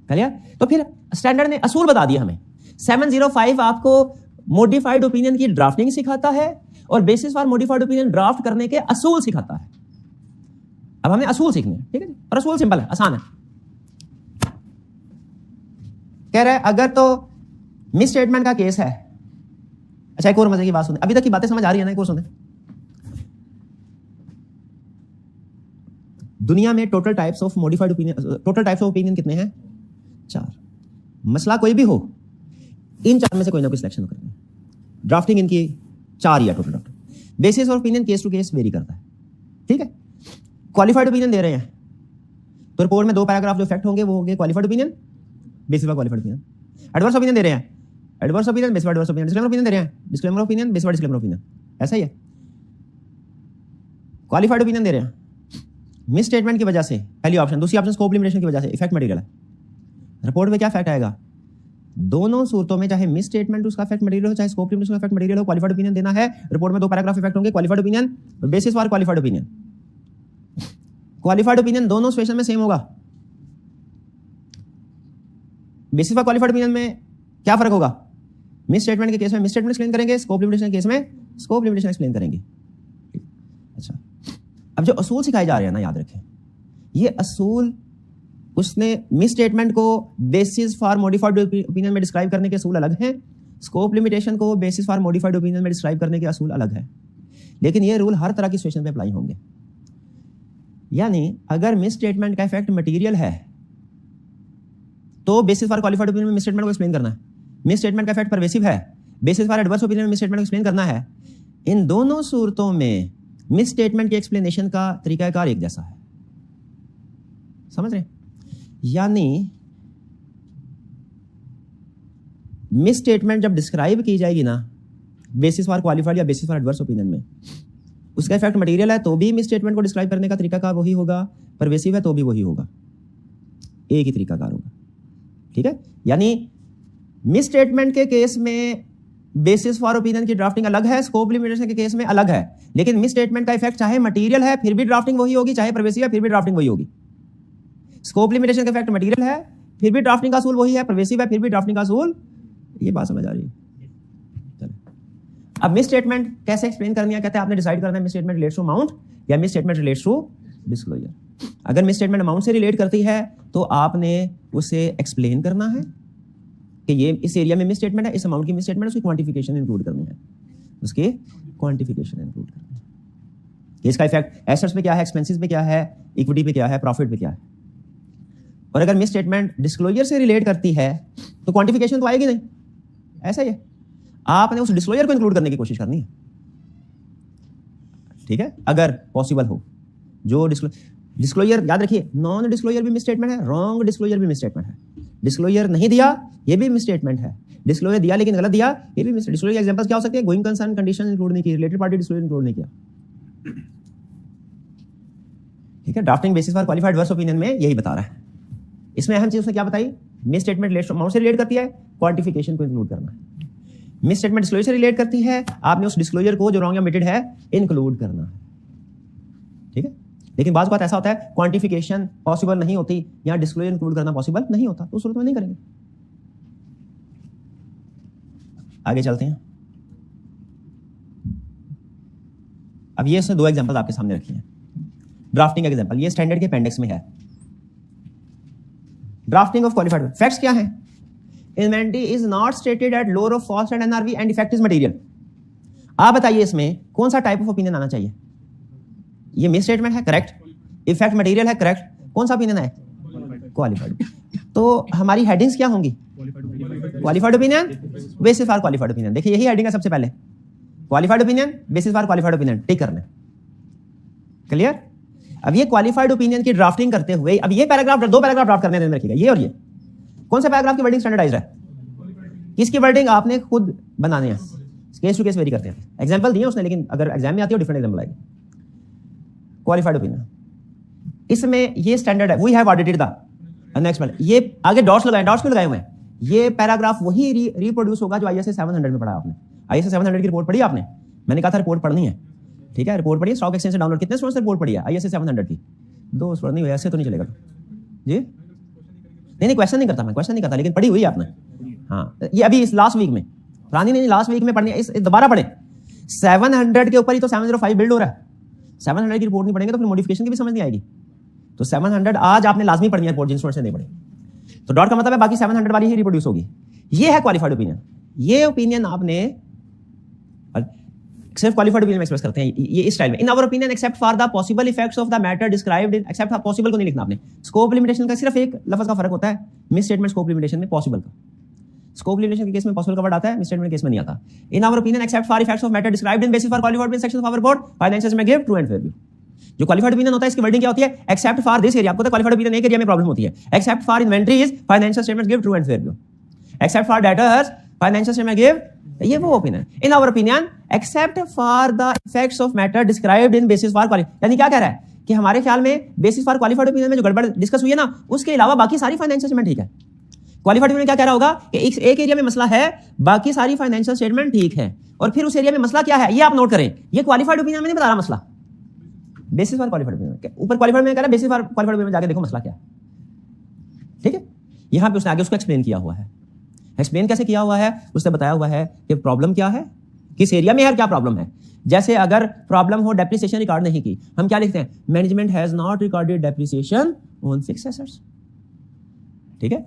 क्लियर? तो फिर स्टैंडर्ड ने असूल बता दिया हमें। 705 आपको मॉडिफाइड ओपिनियन की ड्राफ्टिंग सिखाता है और basis for modified opinion draft करने के असूल सिखाता है। अब हमें असूल सीखने हैं, ठीक है? और असूल सिंपल है, आसान है। कह रहा है अगर तो मिस स्टेटमेंट का केस है। अच्छा, एक और मजे की बात सुने, अभी तक की बातें समझ आ रही है ना? एक और सुने। दुनिया में total types of modified opinion, total types of opinion कितने हैं? 4। मसला कोई भी हो, इन 4 में से कोई ना कोई सिलेक्शन करनी है। ड्राफ्टिंग इनकी 4 ही है total draft. Basis of opinion case to case vary करता है। ठीक है, क्वालिफाइड ओपिनियन दे रहे हैं तो रिपोर्ट में 2 पैराग्राफ जो इफेक्ट होंगे वो होंगे qualified opinion, basis for qualified opinion. Adverse opinion दे रहे हैं, adverse opinion, basis for adverse opinion. Disclaimer opinion दे रहे हैं, disclaimer opinion, basis for disclaimer opinion. ऐसा ही है। क्वालिफाइड ओपिनियन दे रहे हैं मिस स्टेटमेंट की वजह से, पहली ऑप्शन। दूसरी ऑप्शन स्कोप लिमिटेशन की वजह से, इफेक्ट मटेरियल है। रिपोर्ट में क्या इफेक्ट आएगा? दोनों सूरतों में चाहे मिस स्टेटमेंट उसका इफेक्ट मटेरियल हो, चाहे स्कोप लिमिट उसका इफेक्ट मटेरियल हो, क्वालिफाइड ओपिनियन देना है। रिपोर्ट में 2 पैराग्राफ इफेक्ट होंगे, क्वालिफाइड ओपिनियन और basis for qualified opinion. Qualified opinion दोनों सिचुएशन में सेम होगा। बेसिस फॉर क्वालिफाइड ओपिनियन में क्या फर्क होगा? मिस स्टेटमेंट के केस में मिस स्टेटमेंट एक्सप्लेन करेंगे, स्कोप लिमिटेशन के केस में स्कोप लिमिटेशन एक्सप्लेन करेंगे। अच्छा, अब जो असूल सिखाए जा रहे हैं ना, याद रखें, ये असूल उसने मिस स्टेटमेंट को बेसिस फॉर मॉडिफाइड ओपिनियन में डिस्क्राइब करने के असूल अलग हैं, स्कोप लिमिटेशन को बेसिस फॉर मॉडिफाइड ओपिनियन में डिस्क्राइब करने के असूल अलग है। लेकिन ये रूल हर तरह की सिचुएशन पे अप्लाई होंगे। यानी अगर मिस स्टेटमेंट का इफेक्ट मटेरियल है तो बेसिस फॉर क्वालिफाइड ओपिनियन में मिस स्टेटमेंट को एक्सप्लेन करना है। मिस स्टेटमेंट का इफेक्ट परवेसिव है, बेसिस फॉर एडवर्स ओपिनियन में मिस स्टेटमेंट को एक्सप्लेन करना है। इन दोनों सूरतों में मिस स्टेटमेंट की एक्सप्लेनेशन का तरीकाकार एक जैसा है। समझ रहे? यानी मिस स्टेटमेंट जब डिस्क्राइब की जाएगी ना बेसिस फॉर क्वालिफाइड या बेसिस फॉर एडवर्स ओपिनियन में, उसका इफेक्ट मटेरियल है तो भी मिस स्टेटमेंट को डिस्क्राइब करने का तरीका कार वही होगा, परवेसिव है तो भी वही होगा, एक ही तरीका कार होगा। ठीक है? यानी मिस स्टेटमेंट के केस में बेसिस फॉर ओपिनियन की ड्राफ्टिंग अलग है, स्कोप लिमिटेशन के केस में अलग है। लेकिन मिस स्टेटमेंट का इफेक्ट चाहे मटेरियल है फिर भी ड्राफ्टिंग वही होगी, चाहे परवेसिव है फिर भी ड्राफ्टिंग वही होगी। स्कोप लिमिटेशन का इफेक्ट मटेरियल है फिर भी ड्राफ्टिंग का असूल वही है, परवेसिव है फिर भी ड्राफ्टिंग का असूल। ये बात समझ आ रही है? चलो, अब मिस स्टेटमेंट कैसे एक्सप्लेन करनी है? कहते हैं आपने डिसाइड करना है misstatement relates to amount या misstatement relates to disclosure. अगर मिस स्टेटमेंट अमाउंट से रिलेट करती है तो आपने उसे एक्सप्लेन करना है कि ये इस एरिया में मिस स्टेटमेंट है, इस अमाउंट की मिस स्टेटमेंट है, उसकी क्वांटिफिकेशन इंक्लूड करनी है, उसकी क्वांटिफिकेशन इंक्लूड करनी है। इसका इफेक्ट एसेट्स पे क्या है, एक्सपेंसेस पे क्या है, इक्विटी पे क्या है, प्रॉफिट पे क्या है। और अगर मिस स्टेटमेंट डिस्क्लोजर से रिलेट करती है तो क्वांटिफिकेशन तो आएगी नहीं। ऐसा ही है, आपने उस डिस्क्लोजर को इंक्लूड करने की कोशिश करनी है। ठीक है? अगर पॉसिबल हो। जो डिस्क्लोजर याद रखिए, नॉन डिस्क्लोजर भी मिस स्टेटमेंट है, रॉन्ग डिस्क्लोजर भी मिस स्टेटमेंट है। डिस्क्लोजर नहीं दिया ये भी मिस स्टेटमेंट है, डिस्क्लोजर दिया लेकिन गलत दिया ये भी मिस। डिस्क्लोजर एग्जांपल्स क्या हो सकते हैं? गोइंग कंसर्न कंडीशन इंक्लूड नहीं की, रिलेटेड पार्टी डिस्क्लोजर इंक्लूड नहीं किया। ठीक है? Drafting basis for qualified adverse opinion में यही बता रहा है। इसमें अहम चीज उसने क्या बताई? मिस स्टेटमेंट रिलेट अमाउंट से रिलेट करती है, क्वांटिफिकेशन को इंक्लूड करना है। मिस स्टेटमेंट डिस्क्लोजर से रिलेट करती है, आपने उस डिस्क्लोजर को जो रॉन्ग या ओमिटेड है इंक्लूड करना है। ठीक है? लेकिन बात ऐसा होता है क्वांटिफिकेशन पॉसिबल नहीं होती या डिस्क्लोजर इंक्लूड करना पॉसिबल नहीं होता, तो उस सूरत में नहीं करेंगे। आगे चलते हैं। अब ये उसने 2 एग्जांपल आपके सामने रखी हैं। ड्राफ्टिंग एग्जांपल, ये स्टैंडर्ड के अपेंडिक्स में है। ड्राफ्टिंग ऑफ क्वालिफाइड फैक्ट्स क्या है? Inventory is not stated eight lower of cost and NRV and effect is material. आप बताइए इसमें कौन सा टाइप ऑफ ओपिनियन आना चाहिए? ये मिस स्टेटमेंट है, करेक्ट। इफेक्ट मटेरियल है, करेक्ट। कौन सा ओपिनियन है? क्वालिफाइड। तो हमारी हेडिंग्स क्या होंगी? Qualified opinion, basis for qualified opinion. देखिए यही हेडिंग है सबसे पहले, qualified opinion, basis for qualified opinion, tick करना। क्लियर? अब ये क्वालिफाइड ओपिनियन की ड्राफ्टिंग करते हुए अब ये पैराग्राफ 2 पैराग्राफ ड्राफ्ट करने देने रखिएगा, ये और ये। कौन सा पैराग्राफ की वर्डिंग स्टैंडर्डाइज्ड है? किसकी वर्डिंग आपने खुद बनानी है, केस टू केस वेरी करते हैं। एग्जांपल दिए उसने, लेकिन अगर एग्जाम में आती है डिफरेंट एग्जांपल आएगी। क्वालिफाइड ओपिनियन, इसमें ये स्टैंडर्ड है, we have audited the next वाले, ये आगे डॉट्स लगाए, डॉट्स क्यों लगाए हुए हैं? ये पैराग्राफ वही रिप्रोड्यूस होगा जो आईएसए 700 में पढ़ा आपने। आईएसए 700 की रिपोर्ट पढ़ी आपने? मैंने कहा था रिपोर्ट पढ़नी है। ठीक है? रिपोर्ट पढ़िए, स्टॉक एक्सचेंज से डाउनलोड। कितने स्टूडेंट्स ने रिपोर्ट पढ़ी है आईएसए 700 की? 2 स्टूडेंट नहीं हुए, ऐसे तो नहीं चलेगा जी। नहीं क्वेश्चन नहीं करता मैं, क्वेश्चन नहीं करता, लेकिन पढ़ी हुई आपने। हाँ, ये अभी इस लास्ट वीक में, पुरानी नहीं, लास्ट वीक में पढ़नी है। इस दोबारा पढ़े। 700 के ऊपर ही तो 705 बिल्ड हो रहा है। 700 की रिपोर्ट नहीं पढ़ेंगे तो फिर मॉडिफिकेशन की भी समझ नहीं आएगी। तो 700 आज आपने लाजमी पढ़नी है रिपोर्ट, जिन स्टूडेंट से नहीं पढ़ी। तो डॉट का मतलब है बाकी 700 वाली ही रिप्रोड्यूस होगी। ये है क्वालिफाइड ओपिनियन। ये ओपिनियन आपने सिर्फ क्वालिफाइड ओपिनियन में एक्सप्रेस करते हैं ये इस स्टाइल में। In our opinion except for the possible effects of the matter described in, except possible को नहीं लिखना आपने। स्कोप लिमिटेशन का सिर्फ एक लफ्ज का फर्क होता है, मिस स्टेटमेंट स्कोप लिमिटेशन में पॉसिबल का। स्कोप लिमिटेशन के केस में पॉसिबल का वर्ड आता है, मिस स्टेटमेंट के केस में नहीं आता। In our opinion except for effects of matter described in basis for qualified in section of our report financial में give true and fair view. जो क्वालिफाइड ओपिनियन होता है इसकी वर्डिंग क्या होती है? Except for this area. आपको तो क्वालिफाइड ओपिनियन एक एरिया में प्रॉब्लम होती है। Except for inventories financial statements give true and fair view. Except for debtors financial statement give, ये वो opinion. In our opinion except for the effects of matter described in basis for qualified. यानी क्या कह रहा है कि हमारे ख्याल में बेसिस फॉर क्वालिफाइड ओपिनियन में जो गड़बड़ डिस्कस हुई है ना, उसके अलावा बाकी सारी फाइनेंशियल स्टेटमेंट ठीक है। क्वालिफाइड ओपिनियन क्या कह रहा होगा कि एक एरिया में मसला है, बाकी सारी फाइनेंशियल स्टेटमेंट ठीक है, और फिर उस एरिया में मसला क्या है ये आप नोट करें। ये क्वालिफाइड ओपिनियन में नहीं बता रहा मसला, बेसिस फॉर क्वालिफाइड ओपिनियन। ऊपर क्वालिफाइड में कह रहा है, बेसिस फॉर क्वालिफाइड ओपिनियन में जाके देखो मसला क्या है। ठीक है, यहां पे उसने आगे उसको एक्सप्लेन किया हुआ है। एक्सप्लेन कैसे किया हुआ है, उसने बताया हुआ है कि प्रॉब्लम क्या है, किस एरिया में है, क्या प्रॉब्लम है। जैसे अगर प्रॉब्लम हो डेप्रिसिएशन रिकॉर्ड नहीं की, हम क्या लिखते हैं, management has not recorded depreciation on fixed assets. ठीक है,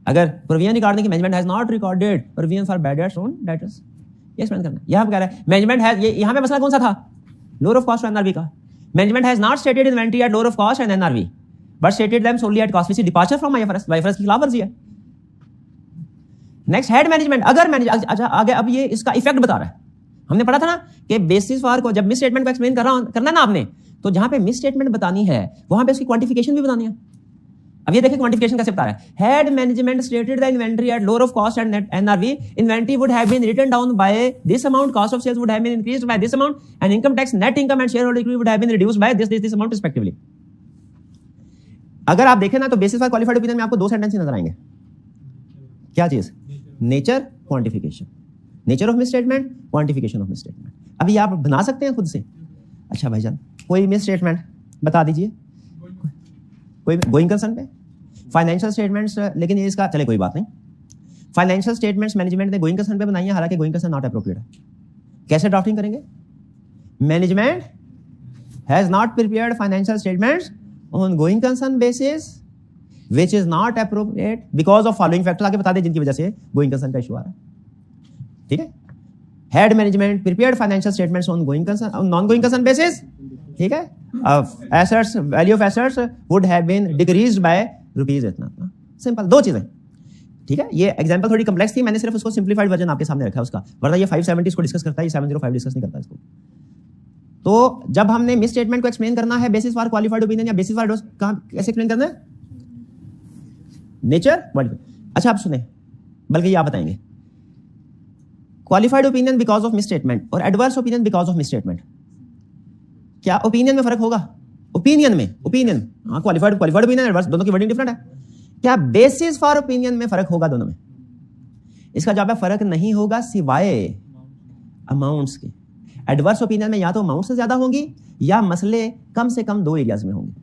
अगर प्रोविजन रिकॉर्ड नहीं की, management has not recorded provision for bad debts on debtors, ये एक्सप्लेन करना है। यहां पे कह रहा है मैनेजमेंट हैज, ये यहां पे मसला कौन सा था, लोअर ऑफ कॉस्ट और एनआरवी का। Management has not stated inventory at lower of cost and NRV but stated them solely at cost, which is departure from IFRS की खिलाफवर्जी है। नेक्स्ट, हेड मैनेजमेंट, अगर मैनेज, अच्छा आगे अब ये इसका इफेक्ट बता रहा है। हमने पढ़ा था ना कि बेसिस फॉर को जब मिस स्टेटमेंट को एक्सप्लेन करना ना आपने, तो जहां पे मिस स्टेटमेंट बतानी है वहां पे उसकी क्वांटिफिकेशन भी बतानी है। अब ये देखिए क्वांटिफिकेशन कैसे बता रहा है। Had management stated the inventory at lower of cost and NRV, inventory would have been written down by this amount, cost of sales would have been increased by this amount and income tax, net income and shareholder equity would have been reduced by this amount respectively. अगर आप देखें ना तो बेसिस फॉर क्वालिफाइड ओपिनियन में आपको दो सेंटेंस नजर आएंगे। क्या चीज, nature, quantification, nature of miss statement, quantification of miss statement. अभी आप बना सकते हैं खुद से। अच्छा भाईजान, कोई मिस स्टेटमेंट बता दीजिए, कोई गोइंग कंसर्न पे फाइनेंशियल स्टेटमेंट्स, लेकिन ये इसका चले कोई बात नहीं। फाइनेंशियल स्टेटमेंट्स मैनेजमेंट ने गोइंग कंसर्न पे बनाई है, हालांकि गोइंग कंसर्न नॉट एप्रोप्रिएट है। कैसे ड्राफ्टिंग करेंगे, management has not prepared financial statements on going concern basis which is not appropriate because of following factors, आगे बता दे जिनकी वजह से गोइंग कंसर्न का इशू आ रहा है। ठीक है, had management prepared financial statements on going concern, on non going concern basis. ठीक है, assets, value of assets would have been decreased by rupees इतना। सिंपल दो चीजें। ठीक है, ये एग्जांपल थोड़ी कम्प्लेक्स थी, मैंने सिर्फ उसको सिंप्लीफाइड वर्जन आपके सामने रखा है उसका, वरना ये 570 को डिस्कस करता है, ये 705 डिस्कस नहीं करता इसको। तो जब हमने मिस स्टेटमेंट को एक्सप्लेन करना है बेसिस फॉर क्वालिफाइड ओपिनियन या बेसिस फॉर कैसे एक्सप्लेन करना है, नेचर, क्वालिफाइड। अच्छा आप सुने, बल्कि ये आप बताएंगे, qualified opinion because of misstatement और adverse opinion because of misstatement, क्या ओपिनियन में फर्क होगा? ओपिनियन में, ओपिनियन, हाँ, क्वालिफाइड ओपिनियन, एडवर्स, दोनों की वर्डिंग डिफरेंट है। क्या बेसिस फॉर ओपिनियन में फर्क होगा दोनों में? इसका जवाब है फर्क नहीं होगा सिवाय अमाउंट्स के। एडवर्स ओपिनियन में या तो अमाउंट से ज्यादा होंगी या मसले कम से कम दो एरियाज में होंगे,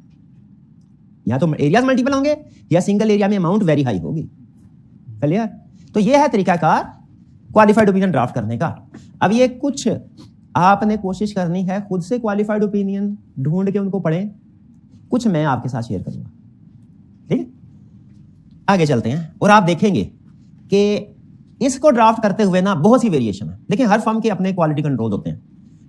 या तो एरियाज मल्टीपल होंगे या सिंगल एरिया में अमाउंट वेरी हाई होगी। क्लियर? तो ये है तरीकाकार क्वालिफाइड ओपिनियन ड्राफ्ट करने का। अब ये कुछ आपने कोशिश करनी है खुद से क्वालिफाइड ओपिनियन ढूंढ के उनको पढ़ें, कुछ मैं आपके साथ शेयर करूंगा। ठीक है, आगे चलते हैं और आप देखेंगे कि इसको ड्राफ्ट करते हुए ना बहुत सी वेरिएशन है। देखिए हर फर्म के अपने क्वालिटी कंट्रोल होते हैं।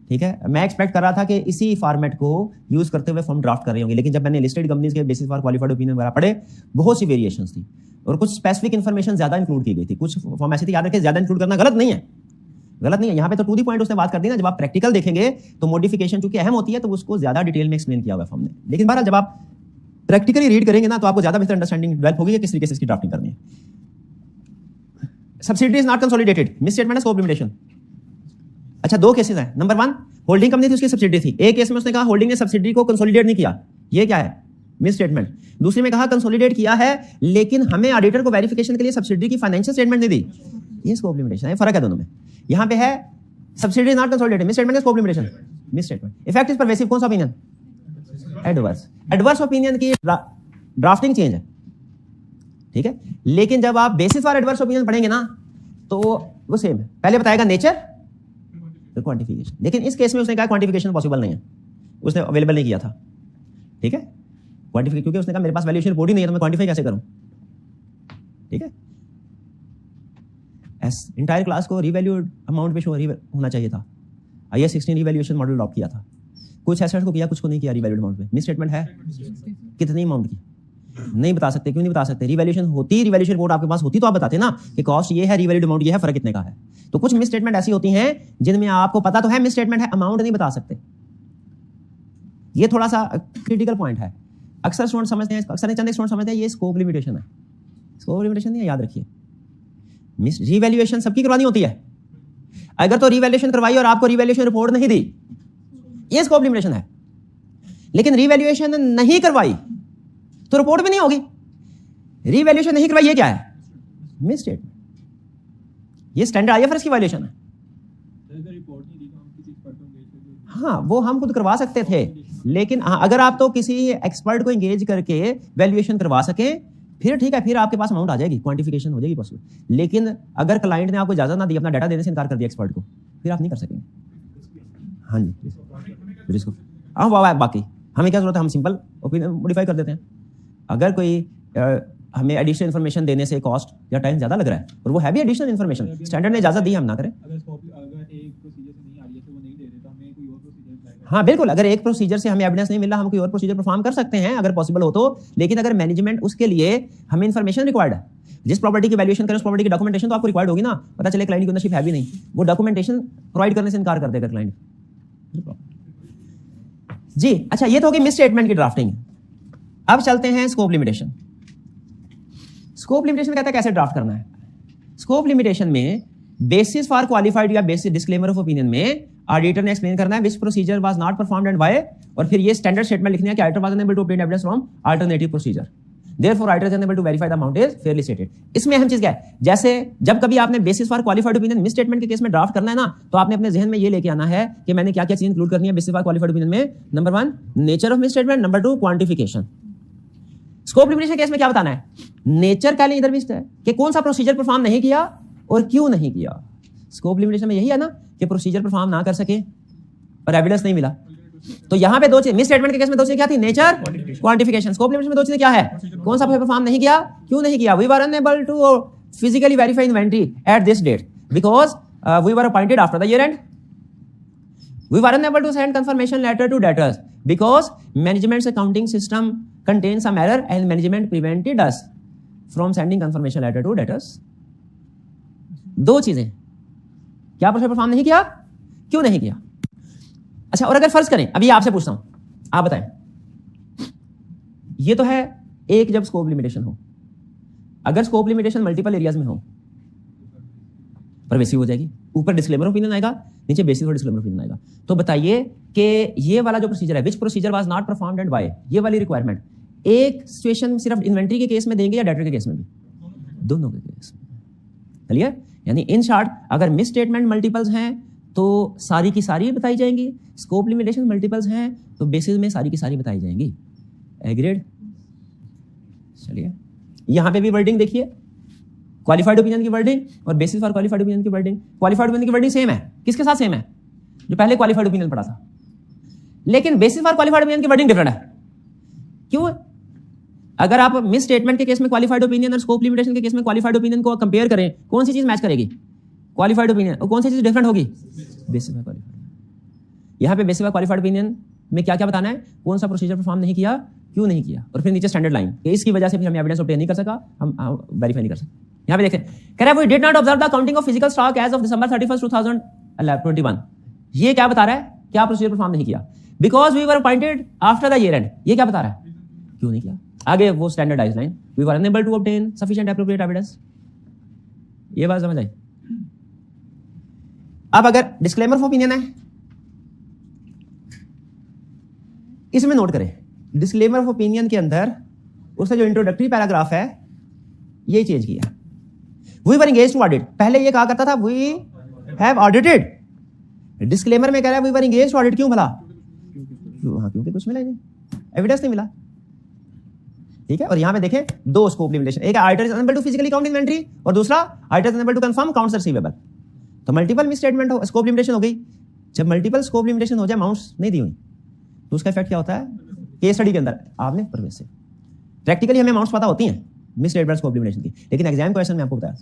ठीक है, मैं एक्सपेक्ट कर रहा था कि इसी फॉर्मेट को यूज करते हुए फर्म ड्राफ्ट कर रही होंगी, लेकिन जब मैंने लिस्टेड कंपनीज के बेसिस फॉर क्वालिफाइड ओपिनियन वगैरह पढ़े, बहुत सी वेरिएशंस थी और कुछ स्पेसिफिक इन्फॉर्मेशन ज्यादा इंक्लूड की गई थी। कुछ फर्म ऐसी थी, याद रखें, ज्यादा इंक्लूड करना गलत नहीं है, गलत नहीं है। यहाँ पे तो टू दी पॉइंट उसने बात कर दी ना। जब आप प्रैक्टिकल देखेंगे तो मॉडिफिकेशन चूंकि अहम होती है तो उसको ज्यादा डिटेल में एक्सप्लेन किया हुआ है फर्म ने। लेकिन बहरहाल जब आप प्रैक्टिकली रीड करेंगे ना तो आपको ज्यादा बेहतर अंडरस्टैंडिंग डेवलप होगी कि किस तरीके से इसकी ड्राफ्टिंग करनी है। Subsidy is not consolidated, miss statement scope limitation. अच्छा दो केसेस हैं। नंबर 1, होल्डिंग कंपनी थी, उसकी सब्सिडी थी। एक केस में उसने कहा होल्डिंग ने सब्सिडी को कंसोलिडेट नहीं किया, ये क्या है, मिस स्टेटमेंट। दूसरे में कहा कंसोलिडेट किया है लेकिन हमें ऑडिटर को वेरिफिकेशन के लिए सब्सिडी की फाइनेंशियल स्टेटमेंट नहीं दी, ये स्कोप लिमिटेशन है। फर्क है दोनों में। यहां पे है subsidy is not consolidated, miss statement, scope limitation, miss statement. Effect is pervasive, कौन सा ओपिनियन, एडवर्स। एडवर्स ओपिनियन की ड्राफ्टिंग चेंज है। ठीक है, लेकिन जब आप बेसिस फॉर एडवर्स ओपिनियन पढ़ेंगे ना तो वो सेम है। पहले बताएगा नेचर फिर क्वांटिफिकेशन, लेकिन इस केस में उसने कहा क्वांटिफिकेशन पॉसिबल नहीं है, उसने अवेलेबल नहीं किया था। ठीक है, क्वांटिफिकेशन क्योंकि उसने कहा मेरे पास वैल्यूएशन रिपोर्ट ही नहीं है तो मैं क्वांटिफाई कैसे करूं। ठीक है, इंटायर क्लास को रीवैल्यूड अमाउंट पे शो होना चाहिए था। IAS 16 रीवैल्यूएशन मॉडल अडॉप्ट किया था, कुछ एसेट्स को किया, कुछ को नहीं किया रीवैल्यूड अमाउंट पे। मिस स्टेटमेंट है कितनी अमाउंट की नहीं बता सकते। क्यों नहीं बता सकते? रीवैल्यूएशन होती, रीवैल्यूएशन रिपोर्ट आपके पास होती तो आप बताते ना कि कॉस्ट ये है, रीवैल्यूड अमाउंट ये है, फर्क कितने का है। तो कुछ मिस स्टेटमेंट ऐसी होती हैं जिनमें आपको पता तो है मिस स्टेटमेंट है, अमाउंट नहीं बता सकते। ये थोड़ा सा क्रिटिकल पॉइंट है। अक्सर स्टूडेंट समझते हैं, अक्सर चंद स्टूडेंट समझते हैं ये स्कोप लिमिटेशन है। स्कोप लिमिटेशन नहीं है, याद रखिए। मिस रीवैल्यूएशन सबकी करवानी होती है। अगर तो रीवैल्यूएशन करवाई और आपको रीवैल्यूएशन रिपोर्ट नहीं दी, ये स्कोप लिमिटेशन है। लेकिन रीवैल्यूएशन नहीं करवाई तो रिपोर्ट भी नहीं होगी। रीवैल्यूएशन नहीं करवाई, ये क्या है, मिस स्टेटमेंट, ये स्टैंडर्ड आईएफआरएस की वायलेशन है। हाँ, वो हम खुद करवा सकते थे, लेकिन हाँ, अगर आप तो किसी एक्सपर्ट को एंगेज करके वैल्यूएशन करवा सकें, फिर ठीक है, फिर आपके पास अमाउंट आ जाएगी, क्वांटिफिकेशन हो जाएगी पॉसिबल। लेकिन अगर क्लाइंट ने आपको इजाजत ना दी, अपना डाटा देने से इनकार कर दिया एक्सपर्ट को, फिर आप नहीं कर सकेंगे। हाँ जी, रिस्क, हाँ वाह, बाकी हमें क्या जरूरत है, हम सिंपल ओपिनियन मॉडिफाई कर देते हैं। अगर कोई हमें एडिशनल इन्फॉर्मेशन देने से कॉस्ट या टाइम ज्यादा लग रहा है और वो है भी एडिशनल इन्फॉर्मेशन, स्टैंडर्ड ने इजाजत दी, हम ना करें। हाँ बिल्कुल, अगर एक प्रोसीजर से हमें एविडेंस नहीं मिल रहा, हम कोई और प्रोसीजर परफॉर्म कर सकते हैं अगर पॉसिबल हो तो। लेकिन अगर मैनेजमेंट उसके लिए हमें इन्फॉर्मेशन रिक्वायर्ड है, जिस प्रॉपर्टी की वैल्यूएशन करें उस प्रॉपर्टी की डॉक्यूमेंटेशन तो आपको रिक्वायर्ड होगी ना। पता चले क्लाइंट की ओनरशिप है भी नहीं, वो डॉक्यूमेंटेशन प्रोवाइड करने से इनकार कर देगा क्लाइंट जी। अच्छा, ये तो होगी मिस स्टेटमेंट की ड्राफ्टिंग। अब चलते हैं स्कोप लिमिटेशन। स्कोप लिमिटेशन कहता है कैसे ड्राफ्ट करना है। स्कोप लिमिटेशन में बेसिस फॉर क्वालिफाइड या बेसिस डिस्क्लेमर ऑफ ओपिनियन में ऑडिटर ने एक्सप्लेन करना है which procedure was not performed and why, और फिर ये स्टैंडर्ड स्टेटमेंट लिखनी है कि auditor was unable to obtain evidence from alternative procedure, therefore auditor is unable to verify the amount is fairly stated. इसमें अहम चीज क्या है, जैसे जब कभी आपने basis for qualified opinion miss statement के केस में ड्राफ्ट करना है ना, तो आपने अपने जहन में ये लेके आना है कि मैंने क्या क्या चीज इंक्लूड करनी है बेसिस फॉर क्वालिफाइड ओपिनियन में। Number 1 nature of miss statement, number 2 quantification. Scope limitation case में क्या बताना है, नेचर का इधर भी है कि कौन सा प्रोसीजर परफॉर्म नहीं किया और क्यों नहीं किया। स्कोप लिमिटेशन में यही है ना कि प्रोसीजर परफॉर्म ना कर सके और एविडेंस नहीं मिला। तो यहां पे दो चीज, मिस स्टेटमेंट के केस में दो चीजें क्या थी, नेचर, क्वांटिफिकेशन। स्कोप लिमिटेशन में दो चीजें क्या है, कौन सा परफॉर्म नहीं किया, क्यों नहीं किया। We were unable to physically verify inventory at this date because we were appointed after the year end. We were unable to send confirmation letter to debtors because management's accounting system contains some error and management prevented us from sending confirmation letter to debtors. दो चीजें, क्या प्रोसेस परफॉर्म नहीं किया, क्यों नहीं किया। अच्छा, और अगर फर्ज करें, अभी आपसे पूछता हूं, आप बताएं, ये तो है एक जब स्कोप लिमिटेशन हो, अगर स्कोप लिमिटेशन मल्टीपल एरियाज में हो परवेसिव हो जाएगी। ऊपर डिस्क्लेमर ओपिनियन आएगा, नीचे बेसिस और डिस्क्लेमर ओपिनियन आएगा। तो बताइए कि ये वाला जो प्रोसीजर है, which procedure was not performed and why, ये वाली रिक्वायरमेंट एक सिचुएशन सिर्फ इन्वेंट्री के केस में देंगे या डेटर के केस में भी, दोनों के केस में। क्लियर, यानी इन शॉर्ट अगर मिस स्टेटमेंट मल्टीपल्स हैं तो सारी की सारी बताई जाएंगी, स्कोप लिमिटेशन मल्टीपल्स हैं तो बेसिस में सारी की सारी बताई जाएंगी। एग्रीड। चलिए यहां पे भी वर्डिंग देखिए, क्वालिफाइड ओपिनियन की वर्डिंग और बेसिस फॉर क्वालिफाइड ओपिनियन की वर्डिंग। क्वालिफाइड ओपिनियन की वर्डिंग सेम है, किसके साथ सेम है, जो पहले क्वालिफाइड ओपिनियन पढ़ा था, लेकिन बेसिस फॉर क्वालिफाइड ओपिनियन की वर्डिंग डिफरेंट है। क्यों? अगर आप मिस स्टेटमेंट के केस में क्वालिफाइड ओपिनियन और स्कोप लिमिटेशन के केस में क्वालिफाइड ओपिनियन को कंपेयर करें, कौन सी चीज मैच करेगी, क्वालिफाइड ओपिनियन, और कौन सी चीज डिफरेंट होगी, बेसिस फॉर क्वालिफाइड। यहां पे बेसिस फॉर क्वालिफाइड ओपिनियन में क्या क्या बताना है, कौन सा प्रोसीजर परफॉर्म नहीं किया, क्यों नहीं किया, और फिर नीचे स्टैंडर्ड लाइन कि इसकी वजह से फिर हम एविडेंस ऑब्टेन नहीं कर सका, हम वेरीफाई नहीं कर सकते। यहां पे देखें, कह रहा है we did not observe the counting of physical stock as of December 31, 2021। ये क्या बता रहा है, क्या प्रोसीजर परफॉर्म नहीं किया, because we were appointed after the year end. ये क्या बता रहा है, क्यों नहीं किया। आगे वो standardise line, we were unable to obtain sufficient appropriate evidence. ये बात समझ आई। अब अगर डिस्क्लेमर ऑफ ओपिनियन है, इसमें नोट करें, डिस्क्लेमर ऑफ ओपिनियन के अंदर उसका जो इंट्रोडक्टरी पैराग्राफ है ये चेंज किया। We were engaged to audit, पहले ये कहा करता था वी हैव ऑडिटेड, डिस्क्लेमर में कह रहा है we were engaged to audit. क्यों भला, क्योंकि कुछ मिला नहीं, एविडेंस नहीं मिला। ठीक है, और यहां पे देखें दो स्कोप लिमिटेशन, एक auditor is unable to physically count inventory और दूसरा auditor is unable to confirm counts receivable. तो मल्टीपल मिस स्टेटमेंट हो, स्कोप लिमिटेशन हो गई। जब मल्टीपल स्कोप लिमिटेशन हो जाए, अमाउंट्स नहीं दी हुई, तो उसका इफेक्ट क्या होता है, केस स्टडी के अंदर आपने परवेसिव, प्रैक्टिकली हमें अमाउंट्स पता होती हैं मिस स्टेटमेंट स्कोप लिमिटेशन की, लेकिन एग्जाम क्वेश्चन में आपको बताया।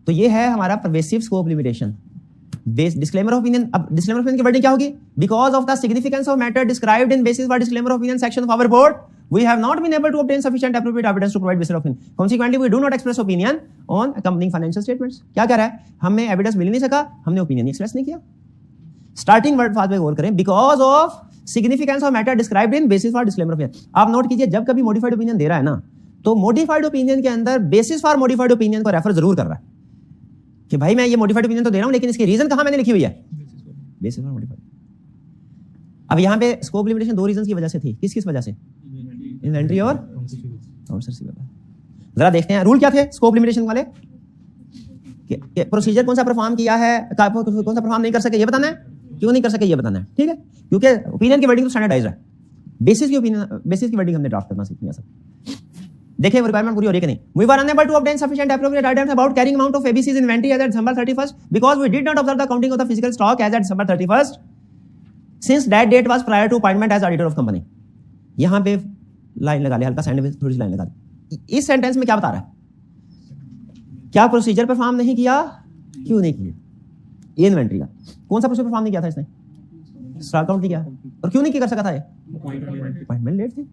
तो ये है हमारा pervasive scope limitation. Disclaimer of opinion, अब डिस्क्लेमर ऑफ ओपिनियन की वर्डिंग क्या होगी, because of the significance of matter described in basis for disclaimer of opinion section of our board we have not been able to obtain sufficient appropriate evidence to provide basis of opinion. Consequently, we do not express opinion on accompanying financial statements. क्या कह रहा है, हमें एविडेंस मिल नहीं सका, हमने ओपिनियन एक्सप्रेस नहीं किया। स्टार्टिंग वर्ड फास्ट पे गौर करें, because of significance of matter described in basis for disclaimer of opinion. आप नोट कीजिए, जब कभी मॉडिफाइड ओपिनियन दे रहा है ना, तो मॉडिफाइड ओपिनियन के अंदर बेसिस फॉर मॉडिफाइड ओपिनियन को रेफर जरूर कर रहा है कि भाई मैं ये मॉडिफाइड ओपिनियन तो दे रहा हूं, लेकिन इसकी रीजन कहां मैंने लिखी हुई है, बेसिस फॉर मॉडिफाइड। अब यहां पे स्कोप लिमिटेशन दो रीजन की वजह से थी, किस किस वजह से, इन्वेंट्री और काउंट्स रिसीवेबल। जरा देखते हैं रूल क्या थे स्कोप लिमिटेशन वाले, प्रोसीजर कौन सा परफॉर्म किया है, कौन सा परफॉर्म नहीं कर सके ये बताना है, क्यों नहीं कर सके ये बताना है, ठीक है, क्योंकि ओपिनियन की वर्डिंग तो स्टैंडर्डाइज है, बेसिस की वर्डिंग हमने ड्राफ्ट करना सीखनी है सब। देखिए रिक्वायरमेंट पूरी हो रही है कि नहीं। We were unable to obtain sufficient appropriate guidance about carrying amount of ABC's inventory as at December 31st because we did not observe the accounting of the physical stock as at December 31st since that date was prior to appointment as auditor of company। यहाँ पे लाइन लगा ले, हल्का साइड में थोड़ी सी लाइन लगा दी। इस सेंटेंस में क्या बता रहा है, क्या प्रोसीजर परफॉर्म नहीं किया, क्यों नहीं किया, ये इन्वेंट्री का कौन सा प्रोसीजर परफॉर्म नहीं किया था इसने, स्टॉक काउंट नहीं किया, और क्यों नहीं कर सका था ये, अपॉइंटमेंट लेट थी।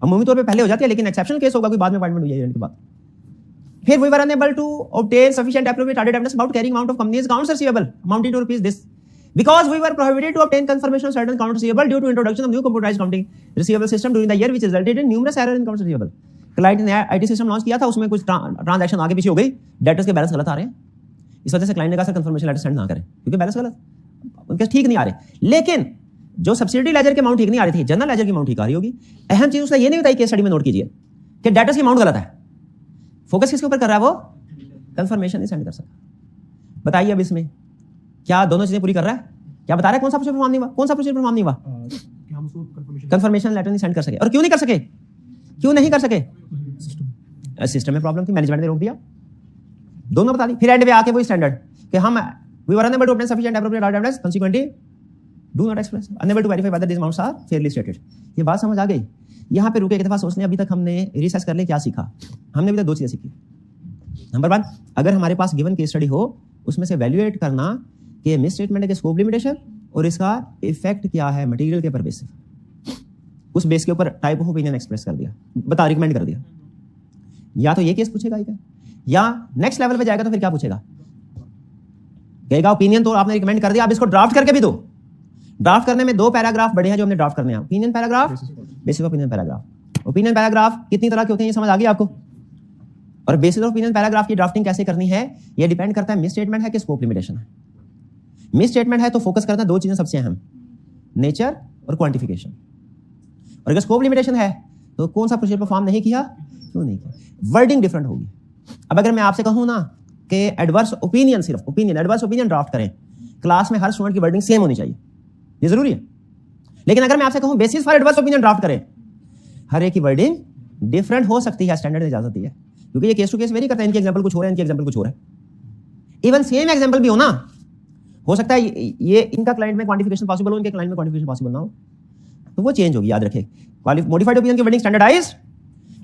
अमूमी तौर पे पहले हो जाती है लेकिन एक्सेप्शनल केस होगा कोई बाद में अपॉइंटमेंट हुई है के बाद। फिर we were unable to obtain sufficient appropriate audit evidence about carrying amount of company's accounts receivable amounting to rupees this because we were prohibited to obtain confirmation of certain accounts receivable due to introduction of new computerized accounting receivable system during the year which resulted in numerous errors in accounts receivable। Client ने आईटी सिस्टम लॉन्च किया था, उसमें कुछ ट्रांजैक्शन आगे पीछे हो गई, डेटर्स के बैलेंस गलत आ रहे हैं, इस वजह से क्लाइंट ने कहा सर कंफर्मेशन लेटर सेंड ना करें क्योंकि बैलेंस गलत उनके ठीक नहीं आ रहे। लेकिन जो सब्सिडी लेजर की अमाउंट ठीक नहीं आ रही थी, जनरल लेजर की अमाउंट ठीक आ रही होगी। अहम चीज उसने ये नहीं बताई, केस स्टडी में नोट कीजिए कि डेटर्स की अमाउंट गलत है, फोकस किसके ऊपर कर रहा है, वो कंफर्मेशन नहीं सेंड कर सका। बताइए अब इसमें क्या दोनों चीजें पूरी कर रहा है, क्या बता रहा है, कौन सा प्रोसीजर परफॉर्म नहीं हुआ, कौन सा प्रोसीजर परफॉर्म नहीं हुआ, कंफर्मेशन लेटर नहीं सेंड कर सके। और क्यों नहीं कर सके, क्यों नहीं कर सके, सिस्टम में प्रॉब्लम थी, मैनेजमेंट ने रोक दिया, दोनों बता दी। फिर एंड में आके वो स्टैंडर्ड कि हम we were unable to obtain sufficient appropriate audit evidence consequently do not express unable to verify whether these amounts are fairly stated। ये बात समझ आ गई। यहाँ पे रुके एक दफा सोचने, अभी तक हमने रिसर्च कर ले क्या सीखा, हमने अभी तक दो चीजें सीखी। नंबर वन, अगर हमारे पास गिवन केस स्टडी हो उसमें से वैल्यूएट करना कि मिस स्टेटमेंट के स्कोप लिमिटेशन और इसका इफेक्ट क्या है मटेरियल के पर बेस, उस बेस के ऊपर टाइप ऑफ ओपिनियन एक्सप्रेस कर दिया, बता रिकमेंड कर दिया। या तो ये केस पूछेगा या नेक्स्ट लेवल पे जाएगा तो फिर क्या पूछेगा, कहेगा ओपिनियन तो आपने रिकमेंड कर दिया, आप इसको ड्राफ्ट करके भी दो। ड्राफ्ट करने में दो पैराग्राफ बड़े हैं जो हमने ड्राफ्ट करने हैं, opinion paragraph, basis opinion paragraph. Opinion paragraph कितनी तरह के होते हैं ये समझ आ गई आपको, और बेसिस ओपिनियन पैराग्राफ की ड्राफ्टिंग कैसे करनी है ये डिपेंड करता है मिस स्टेटमेंट है कि स्कोप लिमिटेशन है। मिस स्टेटमेंट है तो फोकस करता है दो चीजें सबसे अहम, नेचर और क्वांटिफिकेशन, और अगर स्कोप लिमिटेशन है तो कौन सा प्रोसीजर परफॉर्म नहीं किया, क्यों नहीं किया, वर्डिंग डिफरेंट होगी। अब अगर मैं आपसे कहूं ना कि एडवर्स ओपिनियन, सिर्फ ओपिनियन, एडवर्स ओपिनियन ड्राफ्ट करें, क्लास में हर स्टूडेंट की वर्डिंग सेम होनी चाहिए, ये जरूरी है। लेकिन अगर मैं आपसे कहूं basis for adverse opinion draft करें, हर एक की वर्डिंग डिफरेंट हो सकती है, स्टैंडर्ड इजाजत दी है, क्योंकि ये केस टू केस वेरी करता है, इनके एग्जांपल कुछ हो रहा है, इनके एग्जांपल कुछ हो रहा है। इवन सेम एग्जांपल भी हो ना, हो सकता है ये इनका क्लाइंट में क्वांटिफिकेशन पॉसिबल हो, इनके क्लाइंट में क्वांटिफिकेशन पॉसिबल ना हो, तो वो चेंज होगी। याद रखें, मॉडिफाइड ओपिनियन की वर्डिंग स्टैंडर्डाइज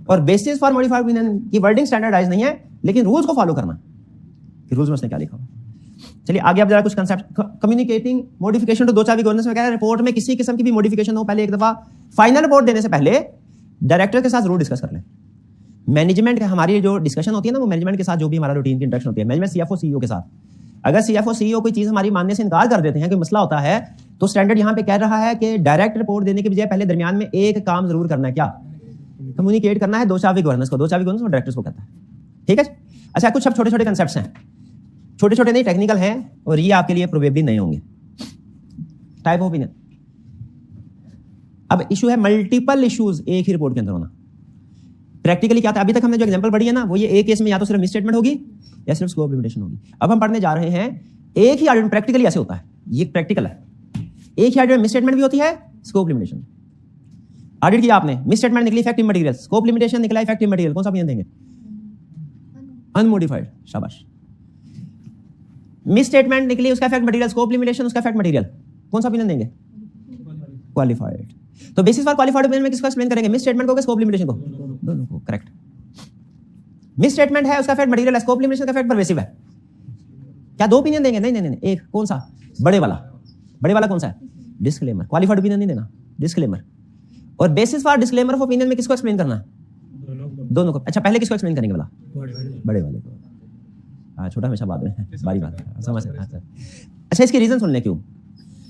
और बेसिस फॉर मॉडिफाइड ओपिनियन की वर्डिंग स्टैंडर्डाइज नहीं है, लेकिन रूल्स को फॉलो करना, रूल्स में उसने क्या लिखा। चलिए आगे आप जरा कुछ कंसेप्ट, कम्युनिकेटिंग मॉडिफिकेशन टू दो चाबी गवर्नेंस में क्या है, रिपोर्ट में किसी किस्म की भी मॉडिफिकेशन हो पहले एक दफा फाइनल रिपोर्ट देने से पहले डायरेक्टर के साथ जरूर डिस्कस कर लें। मैनेजमेंट हमारी जो डिस्कशन होती है ना, वो मैनेजमेंट के साथ जो भी हमारा रूटीन की इंटरेक्शन होती है, मैनेजमेंट सीएफओ सीईओ के साथ, अगर सीएफओ सीईओ कोई चीज हमारी मानने से इनकार कर देते हैं, कोई मसला होता है, तो स्टैंडर्ड यहाँ पे कह रहा है कि डायरेक्ट रिपोर्ट देने के बजाय पहले दरमियान में एक काम जरूर करना है, क्या, कम्युनिकेट करना है दो चाबी गवर्नेंस को, दो चाबी गवर्नेंस को डायरेक्टर्स को कहता है, ठीक है। अच्छा, कुछ अब छोटे छोटे कंसेप्ट्स हैं, छोटे छोटे नहीं टेक्निकल हैं, और ये आपके लिए प्रोबेबली नहीं होंगे। टाइप ऑफ ओपिनियन, अब इशू है मल्टीपल इश्यूज एक ही रिपोर्ट के अंदर होना। प्रैक्टिकली क्या था, अभी तक हमने जो एग्जांपल पढ़ी है ना, वो ये एक केस में या तो सिर्फ मिस स्टेटमेंट होगी या सिर्फ स्कोप लिमिटेशन होगी। अब हम पढ़ने जा रहे हैं एक ही ऑडिट, प्रैक्टिकली ऐसे होता है, ये प्रैक्टिकल है, एक ही ऑडिट में मिस स्टेटमेंट भी होती है, स्कोप लिमिटेशन। ऑडिट किया आपने, मिस स्टेटमेंट निकली इफेक्टिव मटेरियल, स्कोप लिमिटेशन निकला इफेक्टिव मटेरियल, कौन सा ओपिनियन देंगे, अनमोडिफाइड, शाबाश। मिस स्टेटमेंट निकली उसका इफेक्ट मटेरियल, स्कोप लिमिटेशन उसका इफेक्ट मटेरियल, कौन सा ओपिनियन देंगे, क्वालिफाइड। तो बेसिस फॉर क्वालिफाइड ओपिनियन में किसको एक्सप्लेन करेंगे, मिस स्टेटमेंट को, स्कोप लिमिटेशन को, दोनों को, करेक्ट। मिस स्टेटमेंट है उसका इफेक्ट मटेरियल है, स्कोप लिमिटेशन का इफेक्ट परवेसिव है। क्या दो ओपिनियन देंगे, नहीं नहीं नहीं, एक, कौन सा, बड़े वाला कौन सा है, डिस्क्लेमर। क्वालिफाइड ओपिनियन नहीं देना, डिस्क्लेमर। और basis for disclaimer of opinion में किसको एक्सप्लेन करना है, दोनों को। अच्छा, पहले किसको एक्सप्लेन करेंगे वाला, बड़े वाले को, हाँ, छोटा हमेशा बाद में, बारी बात है, समझ सकते हैं। अच्छा, इसके रीजन सुन लें क्यों।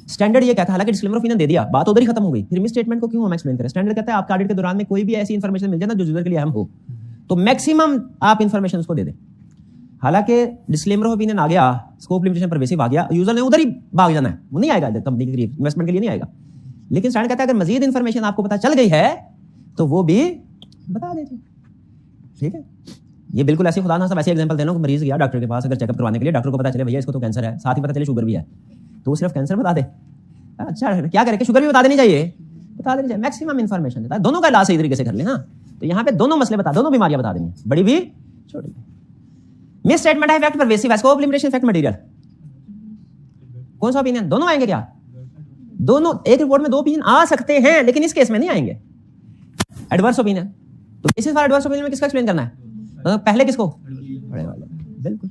स्टैंडर्ड ये कहता है, हालांकि डिस्क्लेमर ओपिनियन दे दिया, बात उधर ही खत्म हो गई, फिर मिस स्टेटमेंट को क्यों हम एक्सप्लेन करें। स्टैंडर्ड कहता है आपका ऑडिट के दौरान में कोई भी ऐसी इंफॉर्मेशन मिल जाए ना जो यूजर के लिए अहम हो, तो मैक्सिमम आप इंफॉर्मेशन उसको दे दें। हालांकि डिस्क्लेमर ऑफ ओपिनियन आ गया, स्कोप लिमिटेशन परवेसिव आ गया, यूजर ने उधर ही भाग जाना है, वो नहीं आएगा कंपनी के इन्वेस्टमेंट के लिए नहीं आएगा। लेकिन स्टैंडर्ड कहता है अगर मजीद इंफॉर्मेशन आपको पता चल गई है तो वो भी बता दीजिए। ठीक है, ये बिल्कुल ऐसे खुदा ना सब ऐसे एग्जांपल देना कि मरीज गया डॉक्टर के पास अगर चेकअप करवाने के लिए, डॉक्टर को पता चले भैया इसको तो कैंसर है, साथ ही पता चले शुगर भी है, तो वो सिर्फ कैंसर बता दे, अच्छा क्या करे कि शुगर भी बता देनी चाहिए, बता देनी चाहिए, मैक्सिमम इन्फॉर्मेशन देता है, दोनों का इलाज सही तरीके से कर ले। हाँ, तो यहाँ पे दोनों मसले बता, दोनों बीमारियां बता देनी, बड़ी भी छोटी भी। मिस स्टेटमेंट है इफेक्ट परवेसिव है, स्कोप लिमिटेशन इफेक्ट मटेरियल, कौन सा ओपिनियन, दोनों आएंगे क्या, दोनों एक रिपोर्ट में दो ओपिनियन आ सकते हैं, लेकिन इस केस में नहीं आएंगे। एडवर्स ओपिनियन, तो बेसिस फॉर एडवर्स ओपिनियन में किसका एक्सप्लेन करना है, तो पहले किसको, बड़े वाले, बिल्कुल।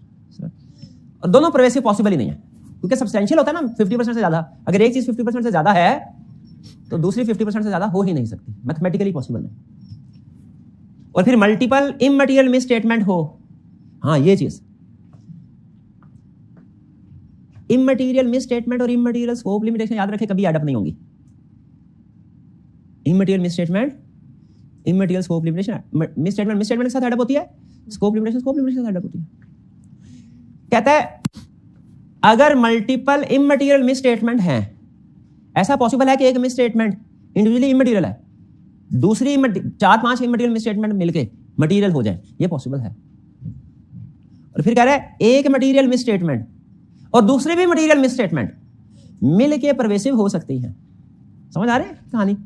और दोनों परवेसिव पॉसिबल ही नहीं है, क्योंकि सब्सटेंशियल होता है ना 50% से ज्यादा, अगर एक चीज 50% से ज्यादा है तो दूसरी 50% से ज्यादा हो ही नहीं सकती, मैथमेटिकली पॉसिबल नहीं। और फिर मल्टीपल इमटेरियल मिस स्टेटमेंट हो, हाँ ये चीज इमटेरियल मिस स्टेटमेंट और इमटेरियल स्कोप लिमिटेशन याद रखें कभी एडअप नहीं होंगी। Immaterial miss statement, immaterial scope limitation, miss statement के साथ एडअप होती है, स्कोप लिमिटेशन के साथ एडअप होती है। कहता है अगर मल्टीपल इमटेरियल मिस स्टेटमेंट हैं, ऐसा पॉसिबल है कि एक मिस स्टेटमेंट इंडिविजुअली इमटेरियल है, दूसरी 4-5 इमटेरियल मिस स्टेटमेंट मिलके मटेरियल हो जाए, ये पॉसिबल है। और फिर कह रहा है एक मटेरियल मिस स्टेटमेंट और दूसरी भी मटेरियल मिस स्टेटमेंट मिलके परवेसिव हो सकती है। समझ आ रहे हैं कहानी,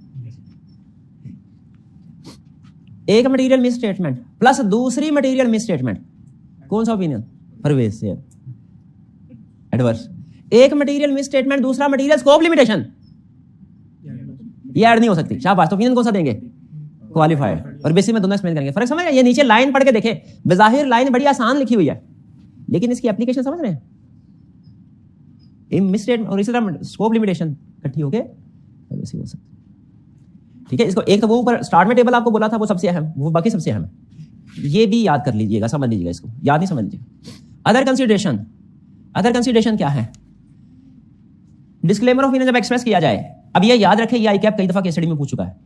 एक मटेरियल मिस स्टेटमेंट प्लस दूसरी मटेरियल मिस स्टेटमेंट, कौन सा ओपिनियन, परवेसिव। एडवर्स, एक मटेरियल मिस स्टेटमेंट दूसरा मटेरियल स्कोप लिमिटेशन, ये ऐड नहीं हो सकती, शाबाश। तो ओपिनियन कौन सा देंगे, क्वालिफाइड। और बेसिक में दोनों एक्सप्लेन करेंगे। फर्क समझ रहे हैं, ये नीचे लाइन पढ़ के देखे, बज़ाहिर लाइन बड़ी आसान लिखी हुई है, लेकिन इसकी एप्लीकेशन समझ रहे हैं, मिस स्टेटमेंट और इसी तरह स्कोप लिमिटेशन इकट्ठी होके परवेसिव हो सकती। ठीक है, इसको एक तो वो ऊपर स्टार्ट में टेबल आपको बोला था वो सबसे अहम, वो बाकी सबसे अहम है, ये भी याद कर लीजिएगा, समझ लीजिएगा, इसको याद नहीं समझ लीजिएगा। अदर कंसीडरेशन क्या है, डिस्क्लेमर ऑफ ओपिनियन जब एक्सप्रेस किया जाए, अब ये याद रखें, ये आईकैप कई दफा केस स्टडी में पूछ चुका है,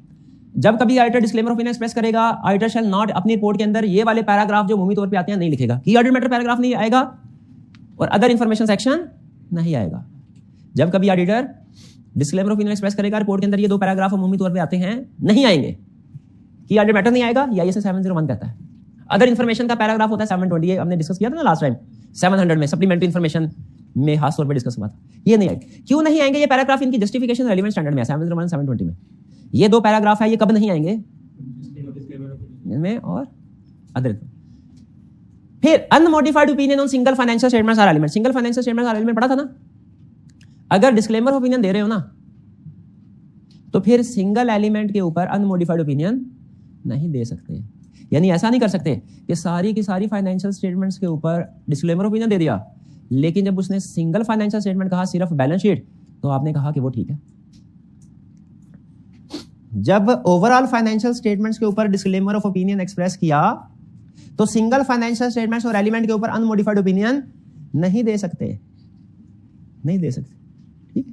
जब कभी auditor disclaimer of opinion express करेगा, ऑडिटर शैल नॉट अपनी रिपोर्ट के अंदर ये वाले पैराग्राफ जो अमूमी तौर पे आते हैं नहीं लिखेगा, की ऑडिट मैटर पैराग्राफ नहीं आएगा और अदर इंफॉर्मेशन सेक्शन नहीं आएगा। जब कभी auditor disclaimer of opinion express करेगा, रिपोर्ट के अंदर ये दो पैराग्राफ अमूमी तौर पे आते हैं नहीं आएंगे, की ऑडिट मैटर नहीं आएगा, या ISA 701 कहता है। अदर इंफॉर्मेशन का पैराग्राफ होता है 720, हमने डिस्कस किया था ना लास्ट टाइम 700 में, सप्लीमेंट्री इंफॉर्मेशन में खास तौर पे डिस्कस हुआ था, ये नहीं आएंगे। क्यों नहीं आएंगे ये पैराग्राफ, इनकी जस्टिफिकेशन रेलेवेंट स्टैंडर्ड में 701 720 में ये दो पैराग्राफ है, ये कब नहीं आएंगे, इनमें और अदर। फिर unmodified opinion on single financial statements or element, single financial statements or element पढ़ा था ना। अगर डिस्क्लेमर ओपिनियन दे रहे हो ना, तो फिर सिंगल एलिमेंट के ऊपर अनमोडिफाइड ओपिनियन नहीं दे सकते, यानी ऐसा नहीं कर सकते कि सारी की सारी फाइनेंशियल स्टेटमेंट्स के ऊपर डिस्क्लेमर ओपिनियन दे दिया, लेकिन जब उसने सिंगल फाइनेंशियल स्टेटमेंट कहा, सिर्फ बैलेंस शीट, तो आपने कहा कि वो ठीक है। जब ओवरऑल फाइनेंशियल स्टेटमेंट्स के ऊपर डिस्क्लेमर ऑफ ओपिनियन एक्सप्रेस किया, तो सिंगल फाइनेंशियल स्टेटमेंट्स और एलिमेंट के ऊपर अनमोडिफाइड ओपिनियन नहीं दे सकते, नहीं दे सकते। ठीक,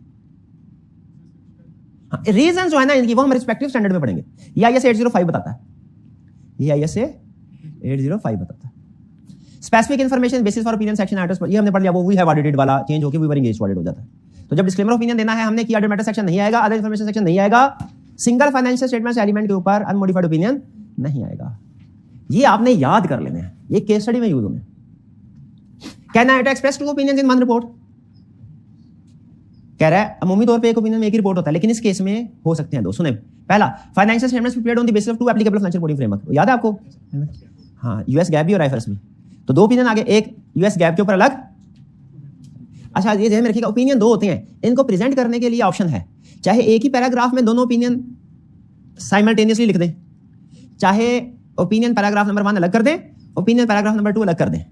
हाँ, रीजन जो है ना इनकी वो हम रिस्पेक्टिव स्टैंडर्ड में पढ़ेंगे। ये ISA 805 बताता है, ये ISA 805 बताता है। Specific information basis for opinion section items, ये हमने पढ़ लिया, वो वी हैव ऑडिटेड वाला चेंज होकर वी वर एंगेज्ड ऑडिट हो जाता है। तो जब डिस्क्लेमर ओपिनियन देना है हमने, की ऑडिट मैटर सेक्शन नहीं आएगा, अदर इन्फॉर्मेशन सेक्शन नहीं आएगा, सिंगल फाइनेंशियल स्टेटमेंट्स एलिमेंट के ऊपर अनमोडिफाइड ओपिनियन नहीं आएगा। ये आपने याद कर लेने हैं, ये केस स्टडी में यूज होंगे। Can auditor express to opinions in one report, कह रहा है अमूमी तौर पे एक ओपिनियन में एक ही रिपोर्ट होता है, लेकिन इस केस में हो सकते हैं दो। सुने, पहला, financial statements prepared on the basis of two applicable financial reporting framework, याद है आपको, हाँ, यूएस गैप भी और IFRS भी, तो दो ओपिनियन आगे, एक यूएस गैप के ऊपर अलग। अच्छा, ये ध्यान में रखिएगा, ओपिनियन दो होते हैं, इनको प्रेजेंट करने के लिए ऑप्शन है, चाहे एक ही पैराग्राफ में दोनों ओपिनियन साइमल्टेनियसली लिख दें, चाहे ओपिनियन पैराग्राफ नंबर 1 अलग कर दें, ओपिनियन पैराग्राफ नंबर 2 अलग कर दें।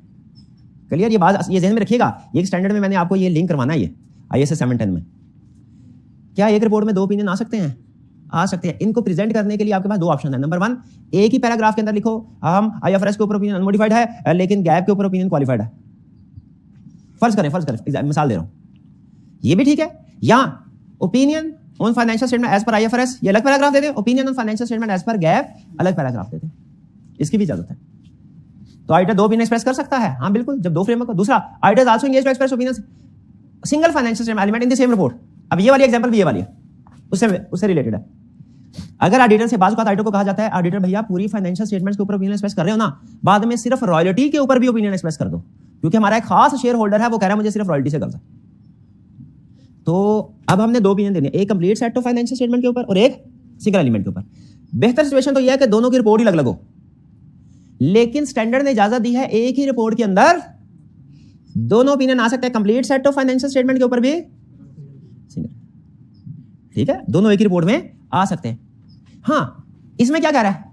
क्लियर, ये बात ये ध्यान में रखिएगा, ये स्टैंडर्ड में मैंने आपको ये लिंक करवाना है, ये ISA 710 में। क्या एक रिपोर्ट में दो ओपिनियन आ सकते हैं, आ सकते हैं। इनको प्रेजेंट करने के लिए आपके पास दो ऑप्शन है। नंबर 1, एक ही पैराग्राफ के अंदर लिखो हम IFRS के ऊपर ओपिनियन अनमोडिफाइड है, लेकिन गैप के ऊपर ओपिनियन क्वालिफाइड है। फर्ज करें मिसाल दे रहा हूं, ये भी ठीक है। या opinion on financial statement as per IFRS, ये अलग पैराग्राफ दे दे, opinion on financial statement as per GAAP अलग पैराग्राफ दे दे, इसकी भी इजाजत है। तो ऑडिटर दो ओपिनियन एक्सप्रेस कर सकता है, हाँ बिल्कुल, जब दो फ्रेमवर्क। दूसरा, auditor also engaged to express opinion single financial statement element in the same report. अब ये वाली एग्जांपल भी ये वाली है, उससे रिलेटेड है। अगर ऑडिटर से बात ऑडिटर को कहा जाता है ऑडिटर भैया पूरी फाइनेंशियल स्टेटमेंट्स के ऊपर ओपिनियन एक्सप्रेस कर रहे हो ना, बाद में सिर्फ रॉयल्टी के ऊपर भी ओपिनियन एक्सप्रेस कर दो, क्योंकि हमारा एक खास शेयर होल्डर है वो कह रहा है मुझे सिर्फ रॉयल्टी से करना। तो अब हमने दो ओपिनियन देने, एक complete set of financial statement के ऊपर और एक सिंगल एलिमेंट के ऊपर। बेहतर सिचुएशन तो यह है कि दोनों की रिपोर्ट ही अलग अलग हो, लेकिन स्टैंडर्ड ने इजाजत दी है एक ही रिपोर्ट के अंदर दोनों ओपिनियन आ सकते हैं, complete set of financial statement के ऊपर भी सिंगल। ठीक है, दोनों एक ही रिपोर्ट में आ सकते हैं। हाँ, इसमें क्या कह रहा है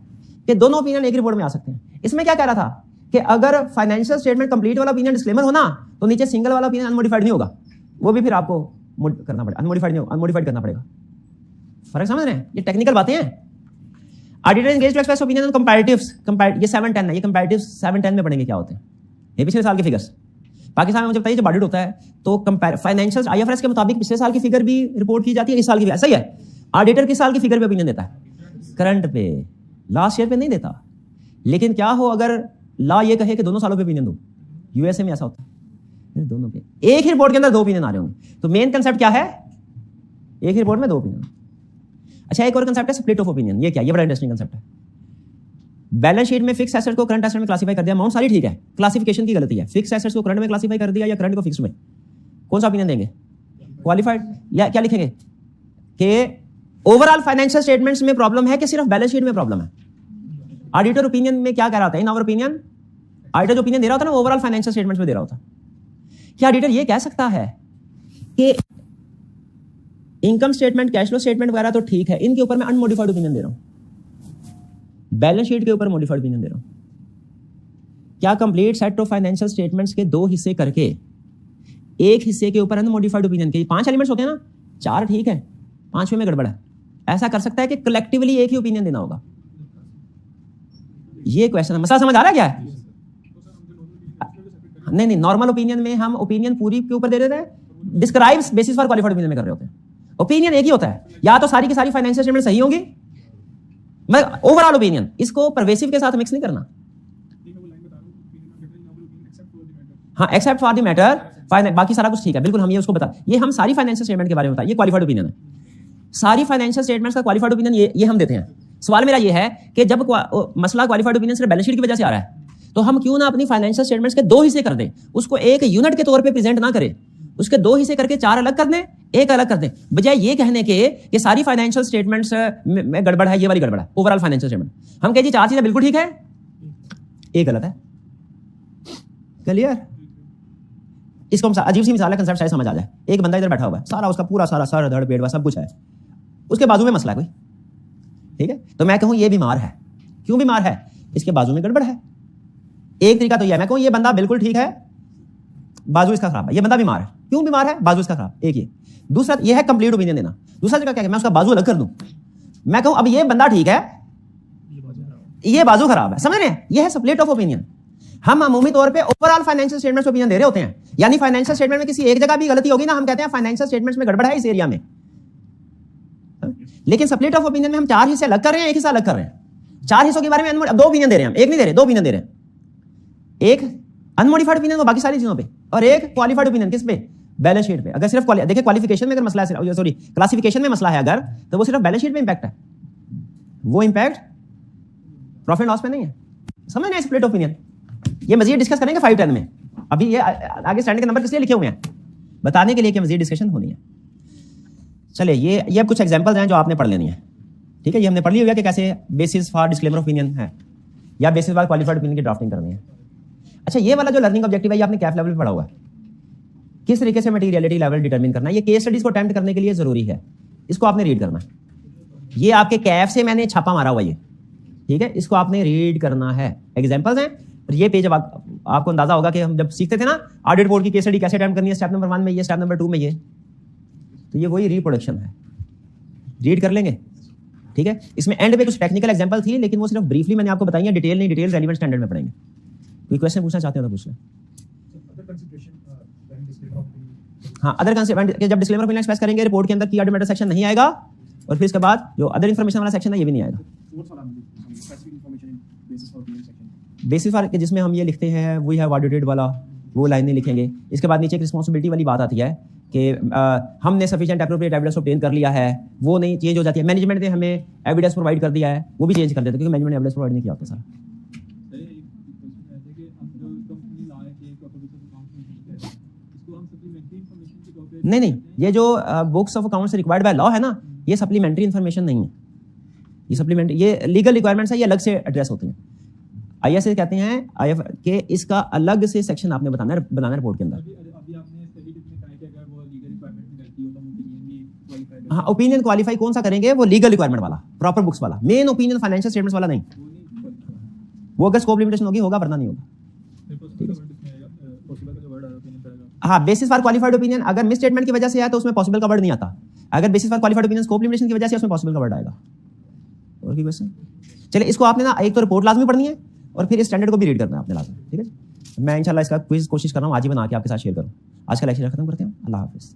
कि दोनों ओपिनियन एक रिपोर्ट में आ सकते हैं। इसमें क्या कह रहा था कि अगर फाइनेंशियल स्टेटमेंट कंप्लीट वाला ओपिनियन डिस्क्लेमर हो ना, तो नीचे सिंगल वाला ओपिनियन अनमोडिफाइड नहीं होगा, वो भी फिर आपको करना पड़ेगा, अनमोडिफाइड नहीं होगा, अनमोडिफाइड करना पड़ेगा। फर्क समझ रहे हैं? ये टेक्निकल बातें हैं। Auditor engaged to express opinion on comparatives, ये 7-10 है, ये कंपैरेटिव्स 7-10 में पढ़ेंगे क्या होते हैं, ये पिछले साल के फिगर्स। पाकिस्तान में मुझे बताइए जब ऑडिट होता है तो फाइनेंशियल आईएफआरएस के मुताबिक पिछले साल की फिगर भी रिपोर्ट की जाती है, इस साल की भी। ऐसा ही है, ऑडिटर किस साल की फिगर पे ओपिनियन देता है? करंट पे, लास्ट ईयर पे नहीं देता। लेकिन क्या हो अगर लॉ ये कहे कि दोनों सालों पे ओपिनियन दो, यूएसए में ऐसा होता है, दोनों पे एक ही रिपोर्ट के अंदर दो ओपिनियन आ रहे होंगे। तो मेन कंसेप्ट क्या है? एक ही रिपोर्ट में दो ओपिनियन। अच्छा, एक और कंसेप्ट है स्प्लिट ऑफ ओपिनियन। ये क्या? ये बड़ा इंटरेस्टिंग कंसेप्ट है। बैलेंस शीट में फिक्स एसेट को करंट एसेट में क्लासिफाई कर दिया, अमाउंट सारी ठीक है, क्लासिफिकेशन की गलती है। फिक्स एसेट्स को करंट में क्लासिफाई कर दिया या करंट को फिक्स में, कौन सा ओपिनियन देंगे? क्वालिफाइड। या क्या लिखेंगे कि ओवरऑल फाइनेंशियल स्टेटमेंट्स में प्रॉब्लम है कि सिर्फ बैलेंस शीट में प्रॉब्लम है? ऑडिटर ओपिनियन में क्या कह रहा था? इन आवर ओपिनियन, ऑडिटर जो ओपिनियन दे रहा होता है ना, ओवरऑल फाइनेंशियल स्टेटमेंट्स में दे रहा होता। क्या ऑडिटर ये कह सकता है कि income statement, cash flow statement वगैरह तो ठीक है, इनके ऊपर मैं अनमोडिफाइड ओपिनियन दे रहा हूं, बैलेंस शीट के ऊपर मॉडिफाइड ओपिनियन दे रहा हूं? क्या complete set of financial statements के दो हिस्से करके एक हिस्से के ऊपर अनमोडिफाइड ओपिनियन के 5 एलिमेंट्स होते हैं ना, 4 ठीक है, 5वें में गड़बड़ है, ऐसा कर सकता है कि कलेक्टिवली एक ही ओपिनियन देना होगा? ये क्वेश्चन है। मसला समझ आ रहा है क्या है? नहीं, नॉर्मल ओपिनियन में हम ओपिनियन पूरी के ऊपर दे देते हैं, describes basis for qualified opinion में कर रहे होते हैं। ओपिनियन एक ही होता है, या तो सारी की सारी फाइनेंशियल स्टेटमेंट सही होंगी, मैं ओवरऑल ओपिनियन, इसको परवेसिव के साथ मिक्स नहीं करना। हाँ, एक्सेप्ट फॉर द मैटर, बाकी सारा कुछ ठीक है, बिल्कुल हम ये उसको बता, ये हम सारी फाइनेंशियल स्टेटमेंट के बारे में बता, ये क्वालिफाइड ओपिनियन है। सारी फाइनेंशियल स्टेटमेंट्स का क्वालिफाइड ओपिनियन ये हम देते हैं। सवाल मेरा ये है कि जब मसला क्वालिफाइड ओपिनियन सिर्फ बैलेंस शीट की वजह से आ रहा है, तो हम क्यों ना अपनी फाइनेंशियल स्टेटमेंट्स के 2 हिस्से कर दें, उसको एक यूनिट के तौर पे प्रेजेंट ना करें, उसके 2 हिस्से करके 4 अलग कर दें, एक अलग कर दें, बजाय ये कहने के कि सारी फाइनेंशियल स्टेटमेंट्स में गड़बड़ है, ये वाली गड़बड़ है, ओवरऑल फाइनेंशियल स्टेटमेंट। हम कहें जी 4 चीजें बिल्कुल ठीक है, एक गलत है। क्लियर? इसको अजीब सी मिसाल है, कंसेप्ट शायद समझ आ जाए। एक बंदा इधर बैठा हुआ है, सारा उसका पूरा सारा सर धड़ पेट सब कुछ है, उसके बाजू में मसला है कोई, ठीक है, तो मैं कहूं ये बीमार है। क्यों बीमार है? इसके बाजू में गड़बड़ है। एक तरीका तो यह है, मैं कहूं ये बंदा बिल्कुल ठीक है, बाजू इसका खराब है, ये बंदा बीमार है। क्यों बीमार है? बाजू इसका खराब, एक ये। दूसरा ये है कंप्लीट ओपिनियन देना। दूसरा जगह क्या है, मैं उसका बाजू अलग कर दूं, मैं कहूं अब ये बंदा ठीक है, ये बाजू खराब है। समझ रहे हैं? ये है स्प्लिट ऑफ ओपिनियन। हम अमूमी तौर पे ओवरऑल फाइनेंशियल स्टेटमेंट्स ओपिनियन दे रहे होते हैं, यानी फाइनेंशियल स्टेटमेंट में किसी एक जगह भी गलती होगी ना, हम कहते हैं फाइनेंशियल स्टेटमेंट्स में गड़बड़ है इस एरिया में। लेकिन स्प्लिट ऑफ ओपिनियन में हम 4 हिस्से अलग कर रहे हैं, एक हिस्सा अलग कर रहे हैं। 4 हिस्सों के बारे में 2 ओपिनियन दे रहे हैं, एक नहीं दे रहे, 2 ओपिनियन दे रहे हैं। एक अनमोडिफाइड ओपिनियन बाकी सारी चीजों पे, और एक क्वालिफाइड ओपिनियन किस पे? बैलेंस शीट पे। अगर सिर्फ देखिए क्वालिफिकेशन में अगर मसला है, सॉरी क्लासिफिकेशन में मसला है अगर, तो वो सिर्फ बैलेंस शीट पे इंपैक्ट है, वो इंपैक्ट प्रॉफिट लॉस पे नहीं है। समझ रहे? स्प्लिट ओपिनियन ये मजीद डिस्कस करेंगे 5-10 में। अभी ये आगे स्टैंडर्ड के नंबर किस लिए लिखे हुए हैं? बताने के लिए कि मजीद डिस्कशन होनी है। चलिए ये कुछ एग्जांपल्स हैं जो आपने पढ़ लेनी है, ठीक है। ये हमने पढ़ ली हुई है कि कैसे बेसिस फॉर डिस्क्लेमर ओपिनियन है या बेसिस फॉर क्वालिफाइड ओपिनियन की ड्राफ्टिंग करनी है। अच्छा, ये वाला जो लर्निंग ऑब्जेक्टिव है ये आपने कैफ लेवल पे पढ़ा हुआ है, किस तरीके से मटेरियलिटी लेवल डिटरमिन करना है। ये केस स्टडीज को अटेम्प्ट करने के लिए जरूरी है, इसको आपने रीड करना है। ये आपके कैफ से मैंने छापा मारा हुआ, ये ठीक है, इसको आपने रीड करना है। एग्जांपल्स हैं, और ये पेज आपको अंदाजा होगा कि हम जब सीखते थे ना ऑडिट बोर्ड की केस स्टडी कैसे अटेम्प्ट करनी है, स्टेप नंबर 1 में ये, स्टेप नंबर 2 में ये, तो ये वही रिप्रोडक्शन है, रीड कर लेंगे, ठीक है। इसमें एंड पे कुछ टेक्निकल एग्जांपल थी, लेकिन वो सिर्फ ब्रीफली मैंने आपको बताई है, डिटेल नहीं, डिटेल रेलेवेंट स्टैंडर्ड में पढ़ेंगे। कोई क्वेश्चन पूछना चाहते हो तो पूछ लें। हाँ, अदर कंसेप्ट जब डिस्क्लेमर ओपिनियन एक्सप्रेस करेंगे रिपोर्ट के अंदर की ऑडिट मैटर सेक्शन नहीं आएगा, और फिर इसके बाद जो अदर इन्फॉर्मेशन वाला सेक्शन है ये भी नहीं आएगा। बेसिस फॉर जिसमें हम ये लिखते हैं वी हैव ऑडिटेड वाला, वो लाइन नहीं लिखेंगे। इसके बाद नीचे एक रिस्पॉन्सिबिलिटी वाली बात आती है कि हमने सफिशिएंट एप्रोप्रिएट एविडेंस ऑब्टेन कर लिया है, वो नहीं चेंज हो जाती है। मैनेजमेंट ने हमें एविडेंस प्रोवाइड कर दिया है, वो भी चेंज कर देते हैं क्योंकि मैनेजमेंट ने एविडेंस प्रोवाइड नहीं किया होता सर। नहीं, ये जो books of accounts required by law है ना, ये सप्लीमेंट्री इन्फॉर्मेशन नहीं है, ये सप्लीमेंट्री, ये लीगल रिक्वायरमेंट्स है, ये अलग से एड्रेस होती हैं। आईएसए कहते हैं आईएफ के इसका अलग से सेक्शन आपने बनाना रिपोर्ट के अंदर। हाँ, ओपिनियन क्वालिफाई कौन सा करेंगे, वो लीगल रिक्वायरमेंट वाला, प्रॉपर बुक्स वाला। मेन ओपिनियन फाइनेंशियल स्टेटमेंट्स वाला नहीं, वो अगर स्कोप लिमिटेशन होगी होगा, वरना नहीं होगा। हाँ, बेसिस फॉर क्वालिफाइड ओपिनियन अगर मिस स्टेटमेंट की वजह से आया तो उसमें पॉसिबल का वर्ड नहीं आता। अगर basis for qualified opinion scope limitation की वजह से उसमें पॉसिबल का वर्ड आएगा। और की क्वेश्चन, चलिए इसको आपने ना एक तो रिपोर्ट लाजमी पढ़नी है और फिर स्टैंडर्ड को भी रीड करना है आपने लाजमी, ठीक है। मैं इंशाल्लाह इसका कोशिश कर रहा हूँ आज ही बना के आपके साथ शेयर करूँ। आज का लेक्चर खत्म करते हैं। अल्लाह हाफिज़।